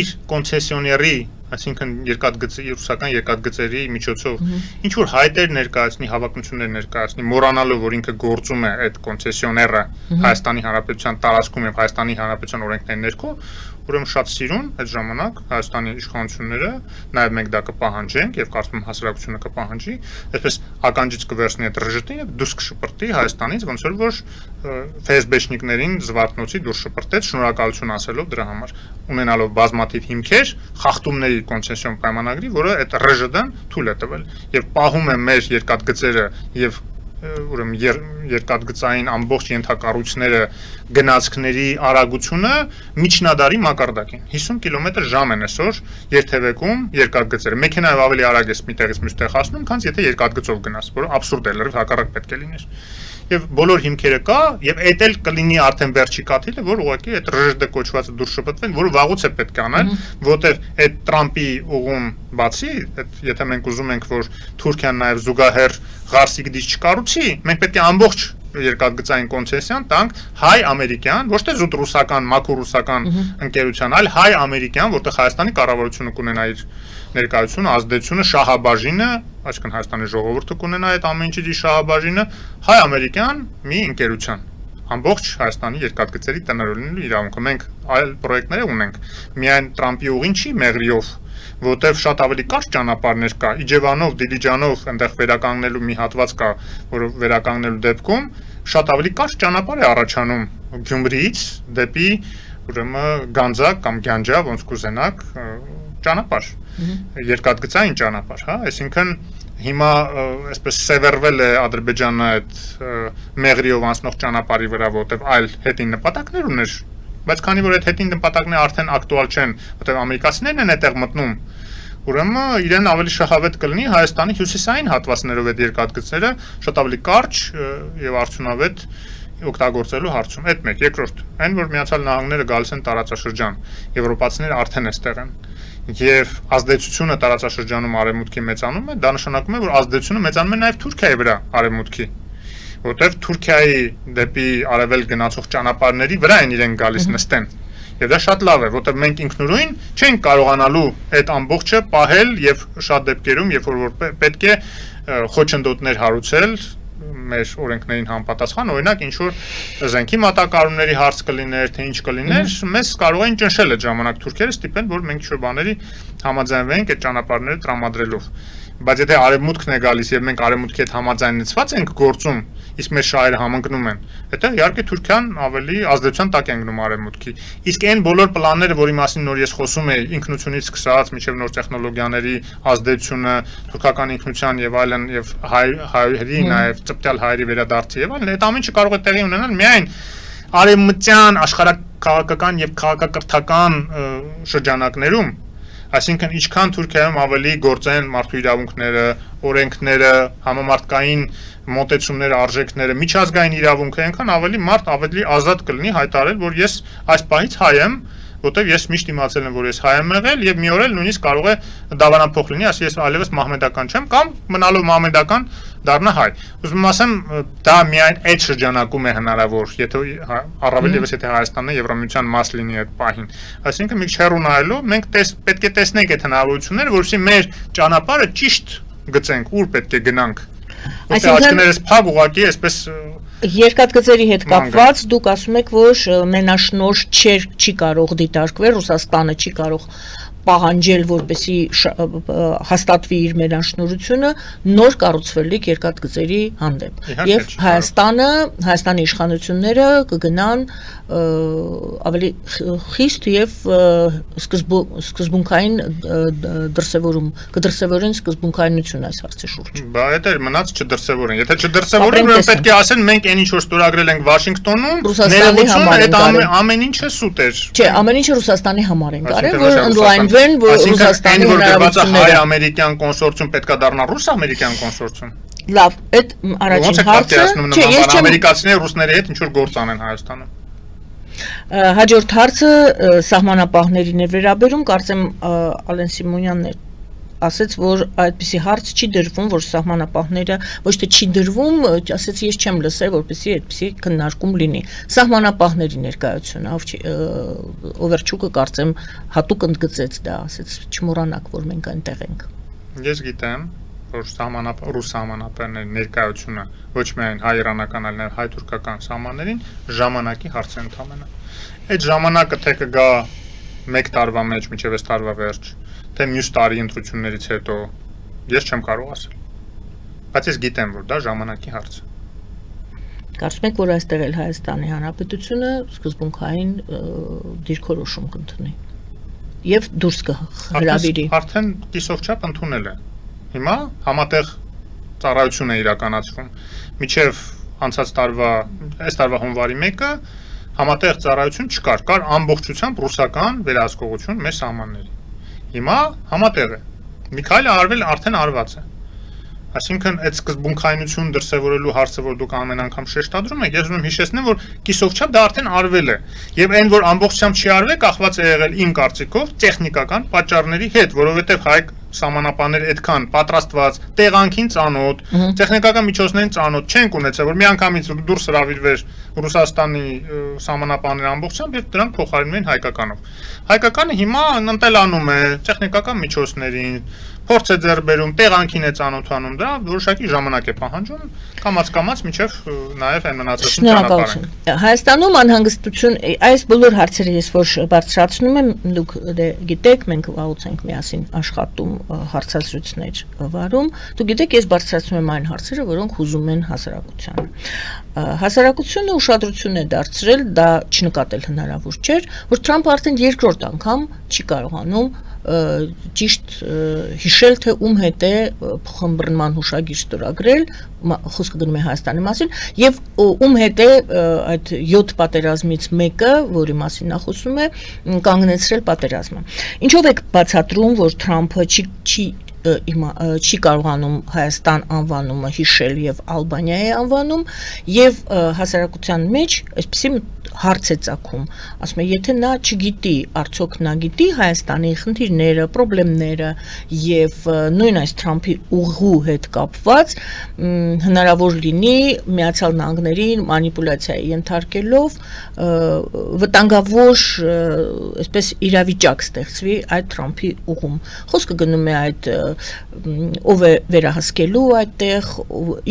իր կոնցեսիոների այսինքն ռուսական երկաթգծերի միջոցով ինչ որ հայտեր ներկայացնի, հավակնություններ ներկայացնի, մոռանալով որ ինքը գործում է այդ կոնցեսիոները Հայաստանի Հանրապետության տարածքում եւ Հայաստանի Հանրապետության օրենքների ներքո, ուրեմն շատ սիրուն այդ ժամանակ Հայաստանի իշխանությունները, նաև մենք դա կպահանջենք եւ կարծում եմ հասարակությունը կպահանջի, այսպես ականջից կվերցնի այդ ռեժիմը եւ դուրս կշպրտի Հայաստանից, ոնց որ ֆեյսբեշնիկներին զվարթնոցի դուրս շպրտեց, շնորհակալություն ասելով դրա համար, ունենալով բազմաթիվ հիմքեր խախտումների կոնցեսիոն պայմանագրի, որը այդ ռեժիմն թույլ է տվել եւ պահում է մեր երկաթգծերը եւ ուրեմն երկաթգծային ամբողջ ենթակառույցները գնացքների արագությունը միջնադարի մակարդակին 50 կմ/ժ են այսօր երթևեկում երկաթգծերը մեքենայով ավելի արագ է մի տեղից մյուս տեղ հասնում քան եթե երկաթգծով գնաս որը абսուրդ է լրիվ հակառակ պետք է լիներ եւ բոլոր հիմքերը կա եւ այդ էլ կլինի արդեն վերջի կաթիլը որ ուղղակի այդ ռեժդը կոչվածը դուրս շպրտվեն որը վաղուց է պետք է անել որտեւ այդ Տրամպի ուղում բացի եթե մենք ուզում ենք որ Թուրքիան նաեւ զուգահեռ Ղարսիկ-դիչ չկառուցի մենք պետք է ամբողջ երկաթգծային կոնցեսիան տանք հայ-ամերիկյան, ոչ թե զուտ ռուսական, մաքուր ռուսական ընկերության, այլ հայ-ամերիկյան, որտեղ Հայաստանի կառավարությունը կունենա իր ներկայությունը, ազդեցությունը, շահաբաժինը, այսինքն Հայաստանի ժողովուրդը կունենա այդ ամեն ինչի շահաբաժինը, հայ-ամերիկյան մի ընկերության ամբողջ Հայաստանի երկաթգծերի տնօրենելու իրավունքը։ Մենք այլ պրոյեկտներ ունենք, միայն Տրամպի ուղին չի մեղրիով որտեվ շատ ավելի կարճ ճանապարհներ կա Իջևանով, Դիլիջանով այնտեղ վերականգնելու մի հատված կա, որը վերականգնելու դեպքում շատ ավելի կարճ ճանապարհ է առաջանում Գյումրիից դեպի ուրեմն Գանձակ կամ Գյանջա, ոնց կուզենաք, ճանապարհ, երկաթգծային ճանապարհ, հա, այսինքն հիմա այսպես սևեռվել է Ադրբեջանը այդ մեղրիով անցնող ճանապարհի վրա, որտեվ այլ հետին նպատակներ ուներ բայց քանի որ այդ հետին նպատակները արդեն ակտուալ չեն, որտեղ ամերիկացիներն են այդտեղ մտնում, ուրեմն իրեն ավելի շահավետ կլինի Հայաստանի հյուսիսային հատվածներով այդ երկաթգծերը շատ ավելի կարճ եւ արդյունավետ օգտագործելու հարցում։ Այդ մեկ, երկրորդ, այն որ Միացյալ Նահանգները գալիս են տարածաշրջան, եվրոպացիները արդեն այստեղ են։ Եվ ազդեցությունը տարածաշրջանում արևմուտքի մեծանում է, դա նշանակում է, որ ազդեցությունը մեծանում է նաեւ Թուրքիայի վրա արևմուտքի որտեվ Թուրքիայի դեպի արևել գնացող ճանապարհների վրա են իրենք գալիս նստեն։ Եվ դա շատ լավ է, որտեվ մենք ինքնուրույն չենք կարողանալու այդ ամբողջը պահել եւ շատ դեպքերում, երբ որ պետք է խոչընդոտներ հարուցել մեր օրենքներին համապատասխան, օրինակ ինչ որ զենքի մատակարարումների հարց կլիներ, թե ինչ կլիներ, մեզ կարող են ճնշել այդ ժամանակ թուրքերը ստիպեն, որ մենք ինչ-որ բաների համաձայնվենք այդ ճանապարհները տրամադրելով։ Բայց եթե արևմուտքն է գալիս եւ մենք արևմուտքի հետ համաձայնեցված ենք գործում, իսկ մեր շահերը համընկնում են, հետո իհարկե Թուրքիան ավելի ազդեցության տակ է ընկնում արևմուտքի։ Իսկ այն բոլոր պլանները, որի մասին նոր ես խոսում եի, ինքնությունից սկսած մինչեւ նոր տեխնոլոգիաների ազդեցությունը, թուրքական ինքնության եւ այլն եւ հայերի նաեւ ծպտյալ հայերի վերադարձի եւ այլն, այդ ամենը կարող է տեղի ունենալ միայն արևմտյան աշխարհակաղակական եւ քաղաքակրթական շրջանակներում Այսինքն ինչքան Թուրքիայում ավելի գործեն մարդու իրավունքները, օրենքները, համամարտկային մոտեցումները, արժեքները, միջազգային իրավունքը, այնքան ավելի մարդ ավելի ազատ կլինի հայտարարել, որ ես այս պահից հայ եմ, որտեվ ես միշտ իմացել եմ, որ ես հայ եմ եղել եւ մի օր էլ նույնիսկ կարող է դավանափոխ լինի, ասի ես այլևս մահմեդական չեմ կամ մնալով մահմեդական դառնա հայ։ Ուզում ասեմ, դա միայն այդ շրջանակում է հնարավոր, եթե առավել եւս եթե Հայաստանը Եվրամիության մաս լինի այդ պահին։ Այսինքն մենք չհեռու նայելով մենք պետք է տեսնենք այդ հնարավորությունները, որովհետեւ մեր ճանապարհը ճիշտ գծենք, ուր պետք է գնանք։ Այսինքն փակ ուղակի այսպես երկաթգծերի հետ կապված դուք ասում եք, որ մենաշնորհ չի կարող դիտարկվել, Ռուսաստանը չի կարող պահանջել, որպեսի հաստատվի իր մենաշնորհությունը նոր կառուցվելիք երկաթգծերի հանդեպ։ Եվ Հայաստանի իշխանությունները կգնան ավելի խիստ եւ սկզբունքային կդրսևորեն սկզբունքայնություն այս հարցի շուրջ։ Բա դա մնաց չդրսևորեն։ Եթե չդրսևորեն, պետք է ասեն մենք այն ինչ որ ստորագրել ենք Վաշինգտոնում, ներողություն, այդ ամեն ինչը սուտ էր։ Չէ, ամեն ինչը Ռուսաստանի համար են կարել, որ ընդլայնվեն, որ Ռուսաստանի հնարավորությունները հայ-ամերիկյան կոնսորցիում պետք է դառնա ռուս-ամերիկյան կոնսորցիում։ Լավ, այդ առաջին հարցը, չէ, ես չեմ ամերիկացիները ռուսների հետ ինչ որ գործ անեն Հայաստանում։ Հաջորդ հարցը սահմանապահներին է վերաբերում, կարծեմ Ալեն Սիմոնյանն է ասաց, որ այդպիսի հարց չի դրվում, որ սահմանապահները ոչ թե չի դրվում, ասաց ես չեմ լսել, որպեսզի այդպիսի քննարկում լինի։ Սահմանապահների ներկայությունը, Օվերչուկը կարծեմ հատուկ ընդգծեց դա, ասաց չմոռանաք, որ մենք այնտեղ ենք։ Ես գիտեմ, որ ռուս սահմանապահների ներկայությունը ոչ միայն հայ-իրանական, այլ նաև հայ-թուրքական սահմաններին ժամանակի հարց է ընդամենը։ Այդ ժամանակը թե կգա 1 տարվա մեջ, մինչև այս տարվա վերջ, թե մյուս տարի ընտրություններից հետո, ես չեմ կարող ասել։ Բայց ես գիտեմ, որ դա ժամանակի հարց է։ Կարծում եք, որ այստեղ էլ Հայաստանի Հանրապետությունը սկզբունքային դիրքորոշում կընդունի եւ դուրս կհրավիրի։ Արդեն կիսով չափ ընդունել է։ Հիմա համատեղ ծառայություն է իրականացվում։ Միջև անցած տարվա, այս տարվա հունվարի 1-ը համատեղ ծառայություն չկար, կար ամբողջությամբ ռուսական վերահսկողություն մեր սահմանների։ Հիմա համատեղ է։ Մի քայլ արվել արդեն արված է։ Այսինքն այդ սկզբունքայնություն դրսևորելու հարցը, որ դուք ամեն անգամ շեշտադրում եք, ես ուզում եմ հիշեցնեմ, որ կիսով չափ դա արդեն արվել է։ Եվ այն, որ ամբողջությամբ չի արվել, կախված է եղել իմ կարծիքով տեխնիկական պատճառների հետ, որովհետև հայ սահմանապահները այդքան պատրաստված, տեղանքին ծանոթ, տեխնիկական միջոցներին ծանոթ չեն ունեցել, որ միանգամից դուրս հրավիրվեր Ռուսաստանի սահմանապահների ամբողջությամբ եւ դրանք փոխարինում են հայկականով։ Հայկականը հիմա ընտելանում է տեխնիկական միջոցներին, փորձ է ձեռք բերում, տեղանքին է ծանոթանում, դա որոշակի ժամանակ է պահանջում, կամաց-կամաց մինչև նաև այն մնացածը ճանապարհին։ Հայաստանում անհանգստություն, այս բոլոր հարցերը ես որ բարձրացնում եմ, դուք գիտեք, մենք վաղուց ենք միասին աշխատում հարցազրույցներ վարում, դուք գիտեք, ես բարձրացնում եմ այն հարցերը, որոնք հուզում են հասարակությանը։ Հասարակությունը ուշադրություն է դարձրել, դա չնկատել հնարավոր չէր, որ Թրամփը արդեն երկրորդ անգամ չի կարողանում ճիշտ հիշել, թե ում հետ է փոխըմբռնման հուշագիր ստորագրել, խոսքը գնում է Հայաստանի մասին, եւ ում հետ է այդ 7 պատերազմից մեկը, որի մասին նա խոսում է, կանգնեցրել պատերազմը։ Ինչով եք բացատրում, որ Թրամփը չի կարողանում Հայաստան անվանումը հիշել եւ Ալբանիայի անվանում եւ հասարակության մեջ այսպեսի հարց է ծագում, ասում է, եթե նա չգիտի, արդյոք նա գիտի Հայաստանի խնդիրները, խնդիրները եւ նույն այս Թրամփի ուղու հետ կապված հնարավոր լինի Միացյալ Նահանգներին մանիպուլյացիայի ենթարկելով վտանգավոր այսպես իրավիճակ ստեղծվի այդ Թրամփի ուղում։ Խոսքը գնում է այդ ով է վերահսկելու այդտեղ,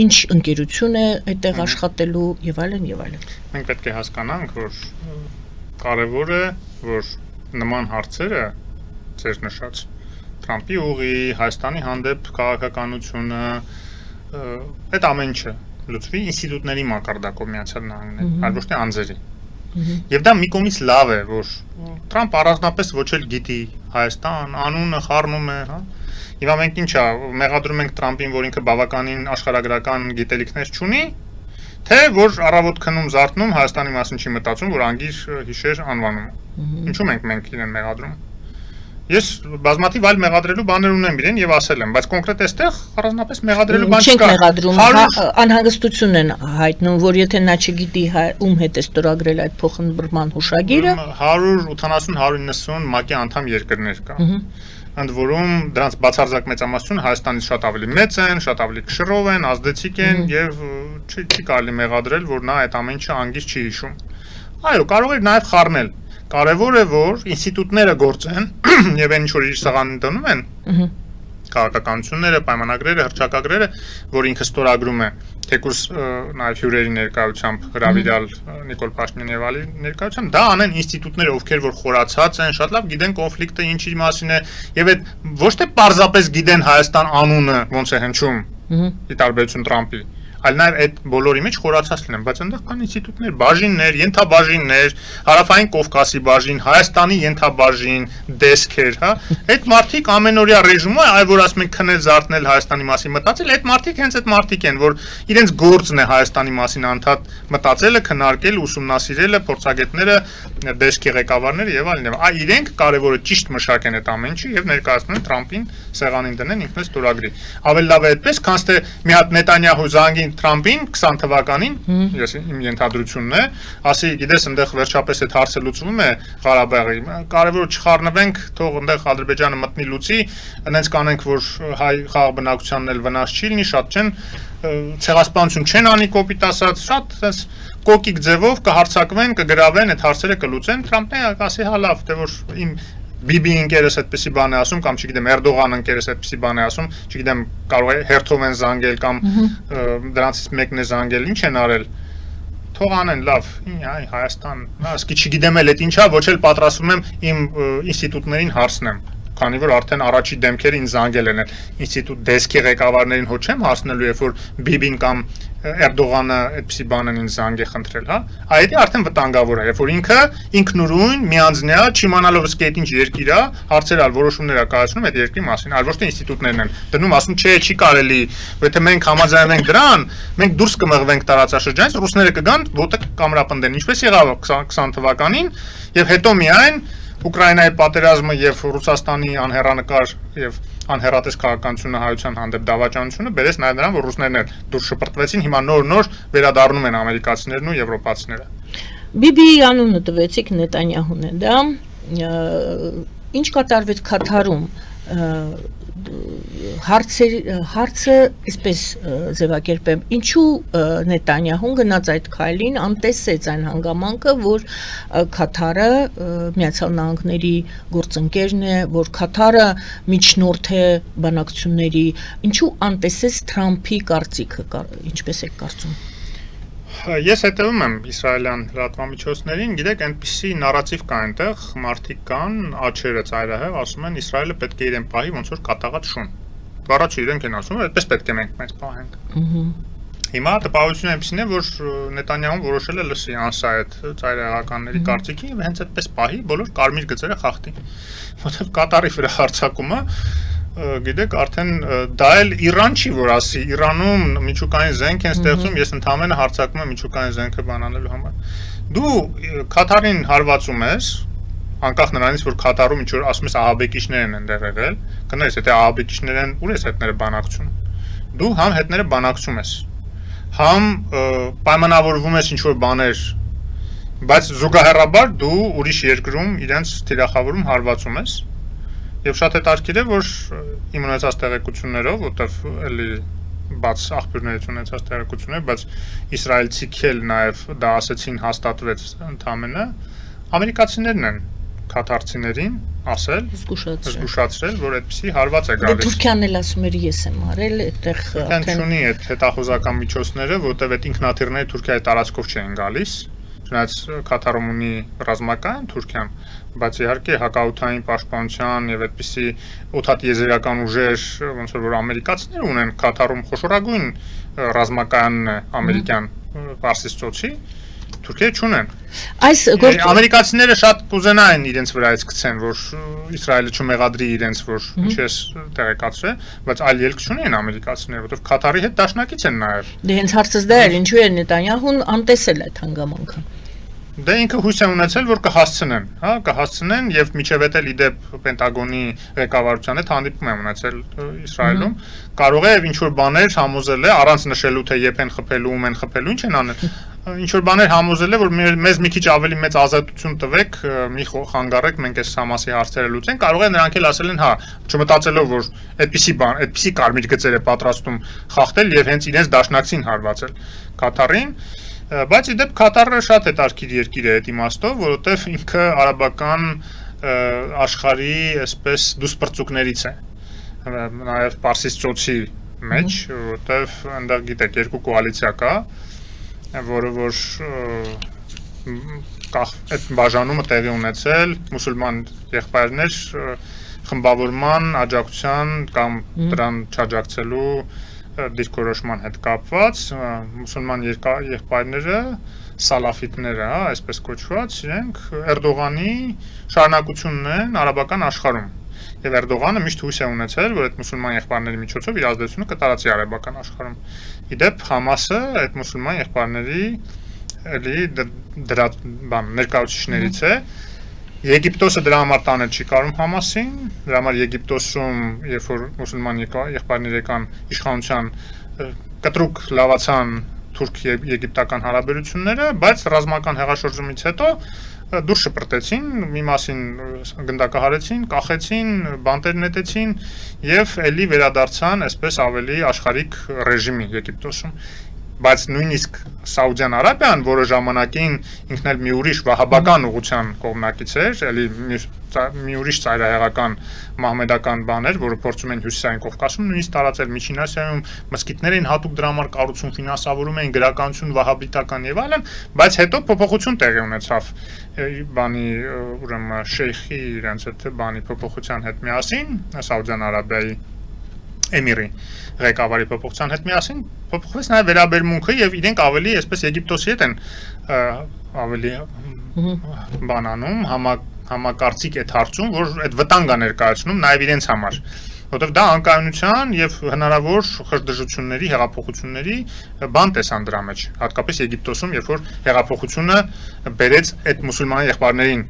ինչ ընկերություն է այդտեղ աշխատելու եւ այլն եւ այլն։ Մենք պետք է հասկանանք, որ կարևոր է, որ նման հարցերը ձեր նշած Թրամփի ուղի, Հայաստանի հանդեպ քաղաքականությունը, այդ ամեն ինչը լուծվի ինստիտուտների մակարդակով Միացյալ Նահանգների, այլ ոչ թե անձերի։ Եվ դա մի կողմից լավ է, որ Թրամփը առանձնապես ոչ էլ գիտի Հայաստան, անունը խառնում է, հա։ Եվ մենք ինչա, մեղադրում ենք Թրամփին, որ ինքը բավականին աշխարհագրական գիտելիքներ չունի, թե որ առավոտ քնում զարթնում Հայաստանի մասին չի մտածում, որ անգիր հիշեր անվանում։ Ինչու մենք իրեն մեղադրում։ Ես բազմաթիվ այլ մեղադրելու բաներ ունեմ իրեն եւ ասել եմ, բայց կոնկրետ այստեղ առանձնապես մեղադրելու բան չկա։ Չենք մեղադրում, անհանգստություն են հայտնում, որ եթե նա չգիտի ում հետ է ստորագրել այդ փոխըմբռնման հուշագիրը, 180-190 ՄԱԿ-ի անդամ երկրներ կա։ Ընդ որում դրանց բացարձակ մեծամասնությունը Հայաստանից շատ ավելի մեծ են, շատ ավելի քշռով են, ազդեցիկ են եւ չի կարելի մեղադրել, որ նա այդ ամեն ինչը անգիր չի հիշում։ Այո, կարող է նաեւ խառնել։ Կարևոր է, որ ինստիտուտները գործեն եւ այն ինչ որ իր սեղանին դնում են, քաղաքականությունները, պայմանագրերը, հռչակագրերը, որ ինքը ստորագրում է, թեկուզ նաեւ հյուրերի ներկայությամբ հրավիրալ Նիկոլ Փաշինյանի եւ այլի ներկայությամբ, դա անեն ինստիտուտները, ովքեր որ խորացած են, շատ լավ գիտեն կոնֆլիկտը ինչի մասին է եւ այդ ոչ թե պարզապես գիտեն Հայաստան անունը ոնց է հնչում, ի տարբերություն Թրամփի, այլ նաև այդ բոլորի մեջ խորացած լինեն, բայց այնտեղ կան ինստիտուտներ, բաժիններ, ենթաբաժիններ, Հարավային Կովկասի բաժին, Հայաստանի ենթաբաժին, դեսքեր, հա, այդ մարդիկ ամենօրյա ռեժիմում է, այ որ ասում են քնել զարթնել Հայաստանի մասին մտածել, այդ մարդիկ հենց այդ մարդիկ են, որ իրենց գործն է Հայաստանի մասին անդադ մտածելը, քննարկել, ուսումնասիրելը, փորձագետները, դեսքի ղեկավարները եւ այլն, այ իրենք կարևորը ճիշտ մշակեն այդ ամեն ինչը եւ ներկայացնեն Թրամփին սեղանին դնեն ինքնից ստորագրի։ Ավելի լավ է այդպես, քան թե մի հատ Նետանյահու զանգին Թրամփին 20 թվականին, ես իմ ենթադրությունն է, ասի, գիտես, այնտեղ վերջապես այդ հարցը լուծվում է Ղարաբաղի, կարևոր չխառնվենք, թող այնտեղ Ադրբեջանը մտնի լուծի, այնպես կանենք, որ հայ խաղաղ բնակությանն էլ վնաս չի լինի, շատ չեն ցեղասպանություն չեն անի կոպիտ ասած, շատ այնպես կոկիկ ձևով կհարցակվեն, կգրավեն, այդ հարցերը կլուծեն, Թրամփն ասի, հա լավ, դե որ իմ Բիբի ընկերս այդպեսի բան է ասում կամ չգիտեմ Էրդողան ընկերս այդպեսի բան է ասում, չգիտեմ կարող է հերթով են զանգել կամ դրանցից մեկն է զանգել, ինչ են արել։ Թող անեն, լավ, Հայաստան, ասկի չգիտեմ էլ այդ ինչա, ոչ էլ պատրաստվում եմ իմ ինստիտուտներին հարցնեմ, քանի որ արդեն առաջի դեմքերը ինձ զանգել են ինստիտուտ դեսքի ղեկավարներին հո չեմ հարցնելու, երբ որ Բիբին կամ Էրդողանը այդպիսի բան են ինձ զանգ է խնդրել, հա։ Այդ արդեն վտանգավոր է, երբ որ ինքը ինքնուրույն, միանձնյա, չիմանալով իսկ այդ ինչ երկիր է, հարցեր ալ որոշումներ է կայացնում այդ երկրի մասին, այլ ոչ թե ինստիտուտներն են դնում, ասում չէ, չի կարելի, եթե մենք համաձայնենք դրան, մենք դուրս կմղվենք տարածաշրջանից, ռուսները կգան, ոտը կամրապնդեն, ինչպես եղավ 20 թվականին, եւ հետո միայն Ուկրաինայի պատերազմը եւ Ռուսաստանի անհեռանկար եւ անհեռատես քաղաքականությունը հայության հանդեպ դավաճանությունը բերեց նաեւ նրան, որ ռուսներն էլ դուրս շպրտվեցին, հիմա նոր վերադառնում են ամերիկացիներն ու եվրոպացիները։ Բիբիի անունը տվեցիք Նետանյահուն է, դա ինչ կատարվեց Քաթարում հարցը այսպես ձևակերպեմ, ինչու Նետանյահուն գնաց այդ քայլին, անտեսեց այն հանգամանքը, որ Քաթարը Միացյալ Նահանգների գործընկերն է, որ Քաթարը միջնորդ է բանակցությունների, ինչու անտեսեց Թրամփի կարծիքը, ինչպես եք կարծում։ Ես հետևում եմ իսրայելյան լրատվամիջոցներին, գիտեք, այնպիսի նարատիվ կա այնտեղ, մարդիկ կան, աչերը ծայրահեղ, ասում են Իսրայելը պետք է իրեն պահի ոնց որ կատաղած շուն։ Առաջ իրենք են ասում, այդպես պետք է մենք մեզ պահենք։ Հիմա տպավորությունը այնպեսին է, որ Նետանյահուն որոշել է լսի անսա այդ ծայրահեղականների կարծիքի եւ հենց այդպես պահի բոլոր կարմիր գծերը խախտի։ Որտեւ Կատարի վրա հարձակումը գիտեք, արդեն դա էլ Իրան չի, որ ասի, Իրանում միջուկային զենք են ստեղծում, ես ընդհանրապես հարձակում եմ միջուկային զենքը բանանելու համար։ Դու Քաթարին հարվածում ես, անկախ նրանից, որ Քաթարում ինչ որ ասում ես ահաբեկիչներ են այնտեղ եղել, կներես, եթե ահաբեկիչներ են, ուր ես հետները բանակցում։ Դու համ հետները բանակցում ես, համ պայմանավորվում ես ինչ որ բաներ, բայց զուգահեռաբար դու ուրիշ երկրում իրենց թիրախավորում հարվածում ես։ Եվ շատ հետաքրքիր է, որ իմ ունեցած տեղեկություններով, որտեվ էլի բաց աղբյուրներից ունեցած տեղեկություններ, բայց իսրայելցիք էլ նաև դա ասեցին, հաստատվեց ընդամենը, ամերիկացիներն են քաթարցիներին ասել, զգուշացրել, որ այդպիսի հարված է գալիս։ Թուրքիան էլ ասում էր ես եմ արել, այդտեղ արդեն ունի այդ հետախուզական միջոցները, որտեվ այդ ինքնաթիռները Թուրքիայի տարածքով չեն գալիս, չնայած Քաթարում ունի ռազմական Թուրքիան, բայց իհարկե հակաօդային պաշտպանության եւ այդպիսի օդատիեզերական ուժեր, ոնց որ ամերիկացիները ունեն Քաթարում խոշորագույն ռազմականն է ամերիկյան Պարսից ծոցի, Թուրքիա չունեն։ Այս ամերիկացիները շատ կուզենային իրենց վրայից գցեն, որ Իսրայելը չմեղադրի իրենց, որ ինչպես տեղեկացրել, բայց այլ ելք չունեն ամերիկացիները, որովհետեւ Քաթարի հետ դաշնակից են նաեւ։ Դե հենց հարցս դա էր, ինչու է Նետանյահուն անտեսել այդ հանգամանքը։ Դե ինքը հույս է ունեցել, որ կհասցնեն, հա, կհասցնեն եւ միջև էլ իդեպ Պենտագոնի ղեկավարության հետ հանդիպում եմ ունեցել Իսրայելում, կարող է ինչ որ բաներ համոզել է առանց նշելու թե երբ են խփելու, ում են խփելու, ինչ են անել։ Ինչ որ բաներ համոզել է, որ մեզ մի քիչ ավելի մեծ ազատություն տվեք, մի խանգարեք, մենք այս համասի հարցերը լուծենք, կարող է նրանք էլ ասել են, հա, չմտածելով, որ այդպիսի բան, այդպիսի կարմիր գծեր է պատրաստում խախտել եւ հենց իրենց դաշնակցին հարվածել Քաթարին։ Բայց իդեպ Քաթարը շատ հետաքրքիր երկիր է այդ իմաստով, որովհետև ինքը արաբական աշխարհի այսպես դուսպրծուկներից է, նաև Պարսից ծոցի մեջ, որովհետև այնտեղ գիտեք երկու կոալիցիա կա, որը որ այդ բաժանումը տեղի ունեցել մուսուլման եղբայրներ խմբավորման, աջակցության կամ դրան չաջակցելու դիրքորոշման հետ կապված մուսուլման եղբայրները, սալաֆիտները, այսպես կոչված, իրենք Էրդողանի շարունակությունն են արաբական աշխարհում։ Եվ Էրդողանը միշտ հույս է ունեցել, որ այդ մուսուլման եղբայրների միջոցով իր ազդեցությունը կտարածի արաբական աշխարհում։ Իդեպ Համասը այդ մուսուլման եղբայրների էլի դրա ներկայացուցիչներից է։ Եգիպտոսը դրա համար տանել չի կարող Համասին, դրա համար Եգիպտոսում, երբ որ մուսուլման եղբայրներ եկան իշխանության, կտրուկ լավացան թուրք-եգիպտական հարաբերությունները, բայց ռազմական հեղաշրջումից հետո դուրս շպրտեցին, մի մասին գնդակահարեցին, կախեցին, բանտեր նետեցին եւ էլի վերադարձան այսպես ավելի աշխարհիկ ռեժիմի Եգիպտոսում։ Բայց նույնիսկ Սաուդյան Արաբիան, որը ժամանակին ինքն էլ մի ուրիշ վահաբական ուղղության կողմնակից էր, էլի մի ուրիշ ծայրահեղական մահմեդական բան էր, որը փորձում են հյուսիսային Կովկասում նույնիսկ տարածել, Միջին Ասիայում մզկիթներ էին հատուկ դրա համար կառուցում, ֆինանսավորում էին գրականություն, վահաբիտական եւ այլն, բայց հետո փոփոխություն տեղի ունեցավ բանի ուրեմն շեյխի իրենց այդ բանի փոփոխության հետ միասին, Սաուդյան Արաբիայի Էմիրի ղեկավարի փոփոխության հետ միասին փոփոխվեց նաև վերաբերմունքը եւ իրենք ավելի այսպես Եգիպտոսի հետ են ավելի բանանում համակարծիք այդ հարցում, որ այդ վտանգ է ներկայացնում նաև իրենց համար, որովհետեւ դա անկայունության եւ հնարավոր խժդժությունների, հեղափոխությունների բան տեսան դրա մեջ, հատկապես Եգիպտոսում, երբ որ հեղափոխությունը բերեց այդ մուսուլման եղբայրներին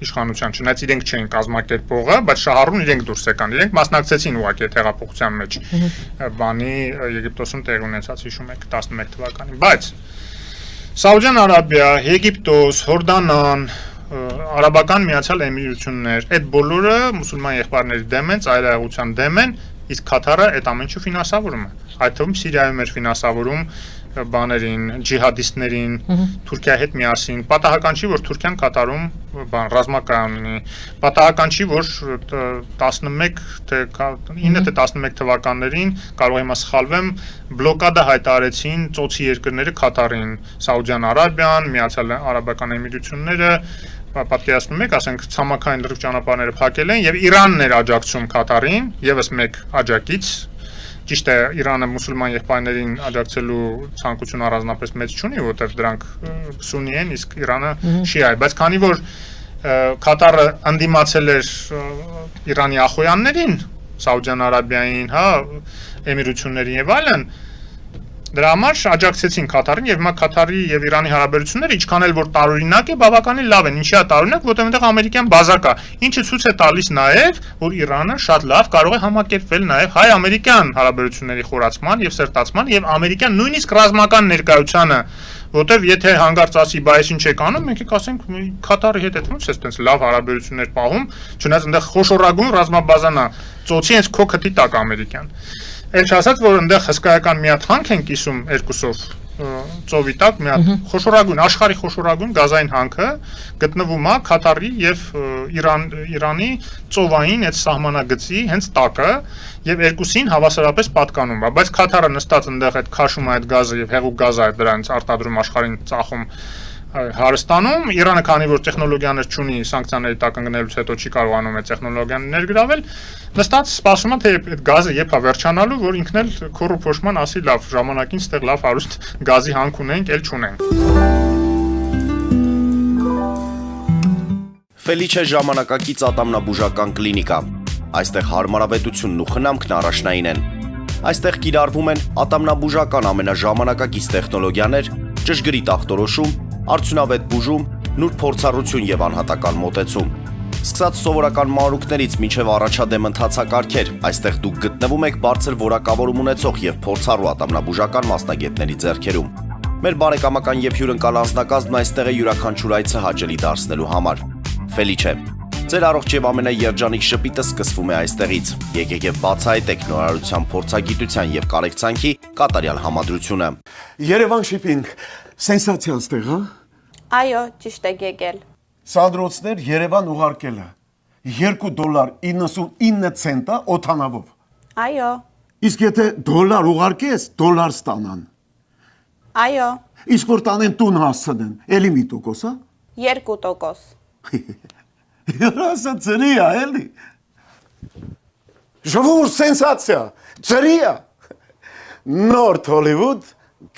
իշխանության, չնայած իրենք չէին կազմակերպողը, բայց շահառուն իրենք դուրս եկան, իրենք մասնակցեցին ուղղակի այդ հեղափոխության մեջ բանի Եգիպտոսում տեղ ունեցած հիշում եք 11 թվականին, բայց Սաուդյան Արաբիա, Եգիպտոս, Հորդանան, Արաբական Միացյալ Էմիրություններ, այդ բոլորը մուսուլման եղբայրների դեմ են, ծայրահեղության դեմ են, իսկ Քաթարը այդ ամեն ինչը ֆինանսավորում է, այդ թվում Սիրիայում էր ֆինանսավորում բաներին, ջիհադիստներին, Թուրքիայի հետ միասին, պատահական չի, որ Թուրքիան կատարում ռազմական ունի, պատահական չի, որ 11 թե 9 թե 11 թվականներին, կարող եմ սխալվեմ, բլոկադա հայտարարեցին ծոցի երկրները Քաթարին, Սաուդյան Արաբիան, Միացյալ Արաբական Էմիրությունները, պատկերացնում եք, ասենք ցամաքային լրիվ ճանապարհները փակել են եւ Իրանն էր աջակցում Քաթարին, եւս մեկ աջակից Ճիշտ է, Իրանը մուսուլման եղբայրներին աջակցելու ցանկություն առանձնապես մեծ չունի, որովհետև դրանք սուննի են, իսկ Իրանը շիա է, բայց քանի որ Քաթարը ընդդիմացել էր Իրանի ախոյաններին, Սաուդյան Արաբիային, հա, Էմիրություններին եւ այլն, դրա համար աջակցեցին Քաթարին եւ հիմա Քաթարի եւ Իրանի հարաբերությունները ինչքան էլ որ տարօրինակ է, բավականին լավ են, ինչի է տարօրինակ, որտեղ այնտեղ ամերիկյան բազա կա, ինչը ցույց է տալիս նաեւ, որ Իրանը շատ լավ կարող է համակերպվել նաեւ հայ-ամերիկյան հարաբերությունների խորացման եւ սերտացման եւ ամերիկյան նույնիսկ ռազմական ներկայությանը, որտեղ եթե հանգարց ասի, բայ ինչ եք անում, մենք կասենք Քաթարի հետ այդ ոնց է այդպես լավ հարաբերություններ պահում, չնայած այնտեղ խոշորագույն ռազմաբազան է, ծոցի հենց քո քթի տակ ամերիկյան։ Էլ չասած, որ այնտեղ հսկայական մի հատ հանք են կիսում երկուսով ծովի տակ, մի հատ խոշորագույն, աշխարհի խոշորագույն գազային հանքը գտնվում է Քաթարի եւ Իրանի ծովային այդ սահմանագծի հենց տակը եւ երկուսին հավասարապես պատկանում է, բայց Քաթարը նստած այնտեղ այդ քաշում է այդ գազը եւ հեղուկ գազը է դրանից արտադրում աշխարհին ծախում Հարստանում, Իրանը քանի որ տեխնոլոգիաներ չունի, սանկցիաների տակ ընկնելուց հետո չի կարողանում այդ տեխնոլոգիան ներգրավել, նստած սպասում է թե այդ գազը երբ է վերջանալու, որ ինքն էլ քորու փոշման ասի լավ, ժամանակին ստեղ լավ հարուստ գազի հանք ունենք, էլ չունենք։ Ֆելիչե ժամանակակից ատամնաբուժական կլինիկա։ Այստեղ հարմարավետությունն ու խնամքն առաջնային են։ Այստեղ կիրառվում են ատամնաբուժական ամենաժամանակակից տեխնոլոգիաներ, ճշգրիտ ախտորոշում, արդյունավետ բուժում, նուրբ փորձառություն եւ անհատական մոտեցում։ Սկսած սովորական մանրուքներից մինչև առաջադեմ ընթացակարգեր, այստեղ դուք գտնվում եք բարձր որակավորում ունեցող եւ փորձառու ատամնաբուժական մասնագետների ձեռքերում։ Մեր բարեկամական եւ հյուրընկալ անձնակազմն այստեղ է յուրաքանչյուր այցը հաճելի դարձնելու համար։ Ֆելիչե, ձեր առողջ եւ ամենաերջանիկ շպիտը սկսվում է այստեղից։ Եկեք եւ բացահայտեք նորարարության փորձագիտության եւ կարեկցանքի կատարյալ համադրությունը։ Երևան շիփինգ, սենսացիա ստեղ, հա։ Այո, ճիշտ եք եկել։ Սանդրոցներ Երևան ուղարկելը $2.99 օթանավով։ Այո, Իսկ եթե դոլար ուղարկես, դոլար ստանան։ այո, Իսկ որ տանեն տուն հասցնեն, էլի մի տոկոս, հա։ 2%։ Երասը ծրի է, էլի։ Ժողովուրդ սենսացիա, ծրի է։ Նորթ Հոլիվուդ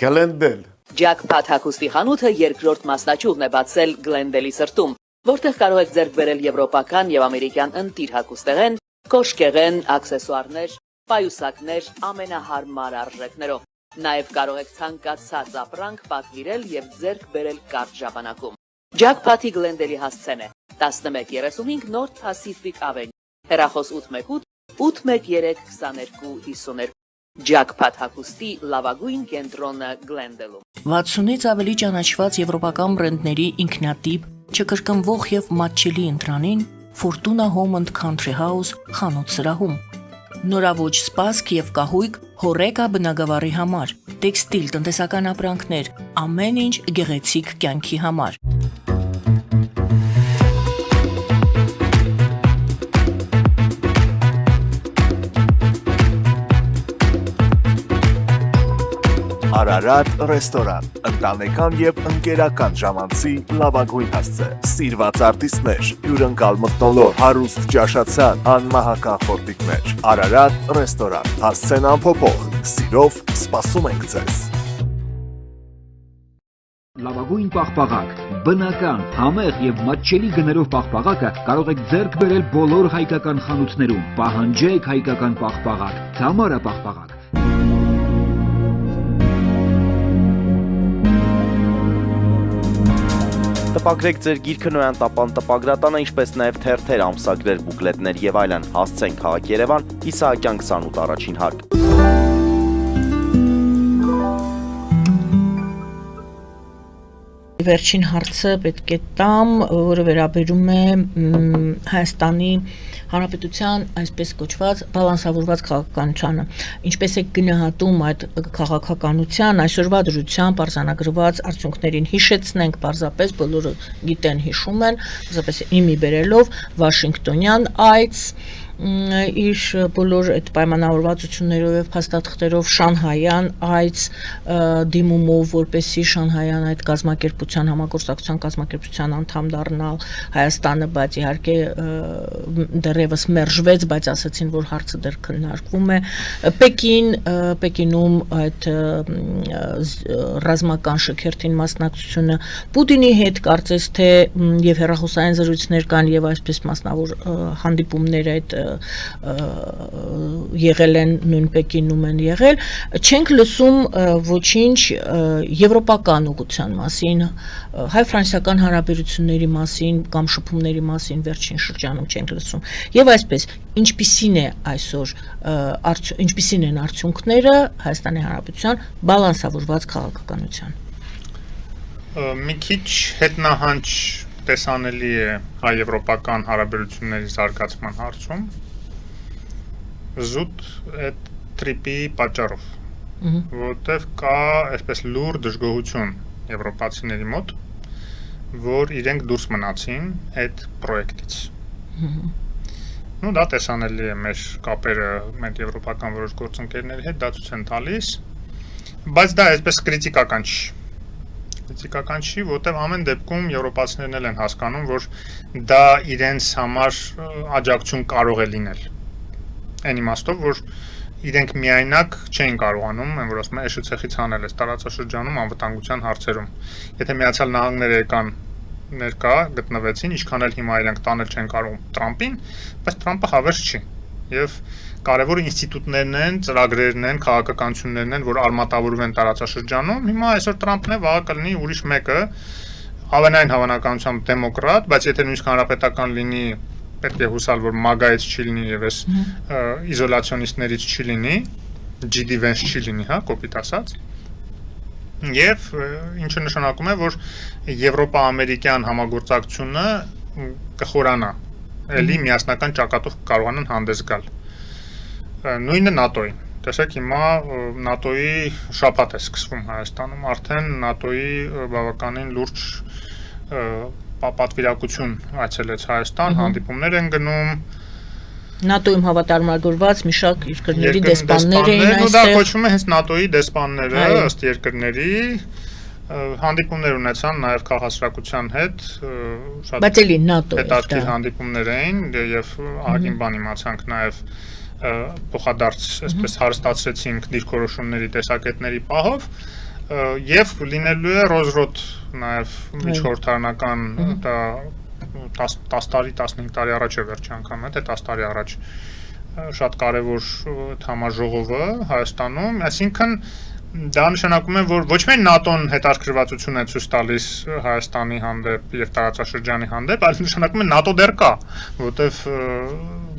Գլենդել։ Ջաքփաթ հագուստի խանութը երկրորդ մասնաճյուղն է բացել Գլենդելի սրտում, որտեղ կարող եք ձեռք բերել եվրոպական եւ ամերիկյան ընտիր հագուստեղեն, կոշկեղեն, աքսեսուարներ, պայուսակներ ամենահարմար արժեքներով։ Նաեւ կարող եք ցանկացած ապրանք պատվիրել եւ ձեռք բերել կարճ ժամանակում։ Ջաքփաթի Գլենդելի հասցեն է 1135 North Pacific Avenue, հեռախոս 818 813 2252 Ջակփաթ հագուստի լավագույն կենտրոնը Glendale-ում։ 60-ից ավելի ճանաչված եվրոպական բրենդների ինքնատիպ, չկրկնվող եւ մատչելի ընտրանին Fortuna Home and Country House խանութ սրահում։ Նորաոճ սպասք եւ կահույք հորեկա բնագավառի համար, տեքստիլ տնտեսական ապրանքներ, ամեն ինչ գեղեցիկ կյանքի համար։ Արարատ ռեստորան, ընտանեկան եւ ընկերական ժամանցի լավագույն հասցե, սիրված արտիստներ, հյուրընկալ մթնոլորտ, հարուստ ճաշացան, անմահական խորտիկներ, Արարատ ռեստորան, հասցեն ամփոփող, սիրով սպասում ենք ձեզ։ Լավագույն պաղպաղակ, բնական, համեղ եւ մատչելի գներով պաղպաղակը կարող եք ձեռք բերել բոլոր հայկական խանութներում։ Պահանջեք հայկական պաղպաղակ, Թամարա պաղպաղակ։ Տպագրեք ձեր գիրքը Նոյան տապան տպագրատանը, ինչպես նաև թերթեր, ամսագրեր, բուկլետներ եւ այլն։ Հասցեն քաղաք Երևան, Իսահակյան 28 առաջին հարկ։ Վերջին հարցը պետք է տամ, որը վերաբերում է Հայաստանի Հանրապետության այսպես կոչված բալանսավորված քաղաքականությանը։ Ինչպես է գնահատում այդ քաղաքականության այսօրվա դրությամբ արձանագրված արդյունքներին։ Հիշեցնենք պարզապես, բոլորը գիտեն, հիշում են, պարզապես իմի բերելով Վաշինգտոնյան այց իր բոլոր այդ պայմանավորվածություններով եւ փաստաթղթերով Շանհայյան այց դիմումով, որպեսի Շանհայյան այդ կազմակերպության համագործակցության կազմակերպության անդամ դառնալ Հայաստանը, բայց իհարկե դեռևս մերժվեց, բայց ասացին, որ հարցը դեռ քննարկվում է։ Պեկինում այդ ռազմական շքերթին մասնակցությունը Պուտինի հետ կարծես թե եւ հեռախոսային զրույցներ կան եւ այսպես մասնավոր հանդիպումներ այդ եղել են նույն Պեկինում են եղել, չենք լսում ոչինչ եվրոպական ուղղության մասին, հայ-ֆրանսիական հարաբերությունների մասին կամ շփումների մասին վերջին շրջանում չենք լսում։ Եվ այսպես, ինչպիսին է այսօր, ինչպիսին են արդյունքները Հայաստանի Հանրապետության բալանսավորված քաղաքականության։ Մի քիչ հետնահանջ տեսանելի է հայ-եվրոպական հարաբերությունների զարգացման հարցում զուտ այդ տրիպի պատճառով, որտեղ կա այսպես լուր դժգոհություն եվրոպացիների մոտ, որ իրենք դուրս մնացին այդ պրոյեկտից։ Ну դա տեսանելի է մեր կապերը մեր եվրոպական որոշ գործընկերների հետ, դա ցույց են տալիս, բայց դա այսպես կրիտիկական չի։ Քրիտիկական չի, որտեղ ամեն դեպքում եվրոպացիներն էլ են հասկանում, որ դա իրենց համար աջակցություն կարող է լինել։ Այն իմաստով, որ իրենք միայնակ չէին կարողանում, այն որ ասում են, էշուցեխից հանել այս տարածաշրջանում անվտանգության հարցերում։ Եթե Միացյալ Նահանգները եկան ներկա գտնվեցին, ինչքան էլ հիմա իրենք տանել չեն կարող Տրամպին, բայց Տրամպը հավերժ չի։ Եվ կարևոր ինստիտուտներն են, ծրագրերն են, քաղաքականություններն են, որ արմատավորվում են տարածաշրջանում։ Հիմա այսօր Տրամպն է, վաղը կլինի ուրիշ մեկը, ավենային հավանականությամբ դեմոկրատ, բայց եթե նույնիսկ հանրապետական լինի, պետք է հուսալ, որ MAGA-ից չի լինի եւ այս իզոլացիոնիստներից չի լինի, GD Vance չի լինի, հա, կոպիտ ասած։ Եվ ինչը նշանակում է, որ եվրոպա-ամերիկյան համագործակցությունը կխորանա, էլի միասնական ճակատով կարողանան հանդես գալ։ Նույնը ՆԱՏՕ-ին։ Տեսեք, հիմա ՆԱՏՕ-ի շաբաթ է սկսվում Հայաստանում, արդեն ՆԱՏՕ-ի բավականին լուրջ պատվիրակություն այցելեց Հայաստան, հանդիպումներ են գնում։ ՆԱՏՕ-ում հավատարմագրված մի շարք երկրների դեսպաններ էին այստեղ։ Դա այստեղ։ կոչվում է հենց ՆԱՏՕ-ի դեսպանները ըստ երկրների հանդիպումներ ունեցան նաև քաղաքացիական հետ, շատ Բայց էլի ՆԱՏՕ-ը հետաքրքիր հանդիպումներ էին եւ ահագին բան իմացանք նաև փոխադարձ այսպես հարստացրեցինք դիրքորոշումների տեսակետների պահով եւ լինելու է ռոզրոտ նաև միջխորհրդարանական դա 10 տարի 15 տարի առաջ է վերջի անգամ է 10 տարի առաջ շատ կարևոր համաժողովը Հայաստանում, այսինքն դա նշանակում է, որ ոչ միայն ՆԱՏՕ-ն հետաքրքրվածություն է ցույց տալիս Հայաստանի հանդեպ եւ տարածաշրջանի հանդեպ, այլ նշանակում է ՆԱՏՕ դեռ կա, որտեվ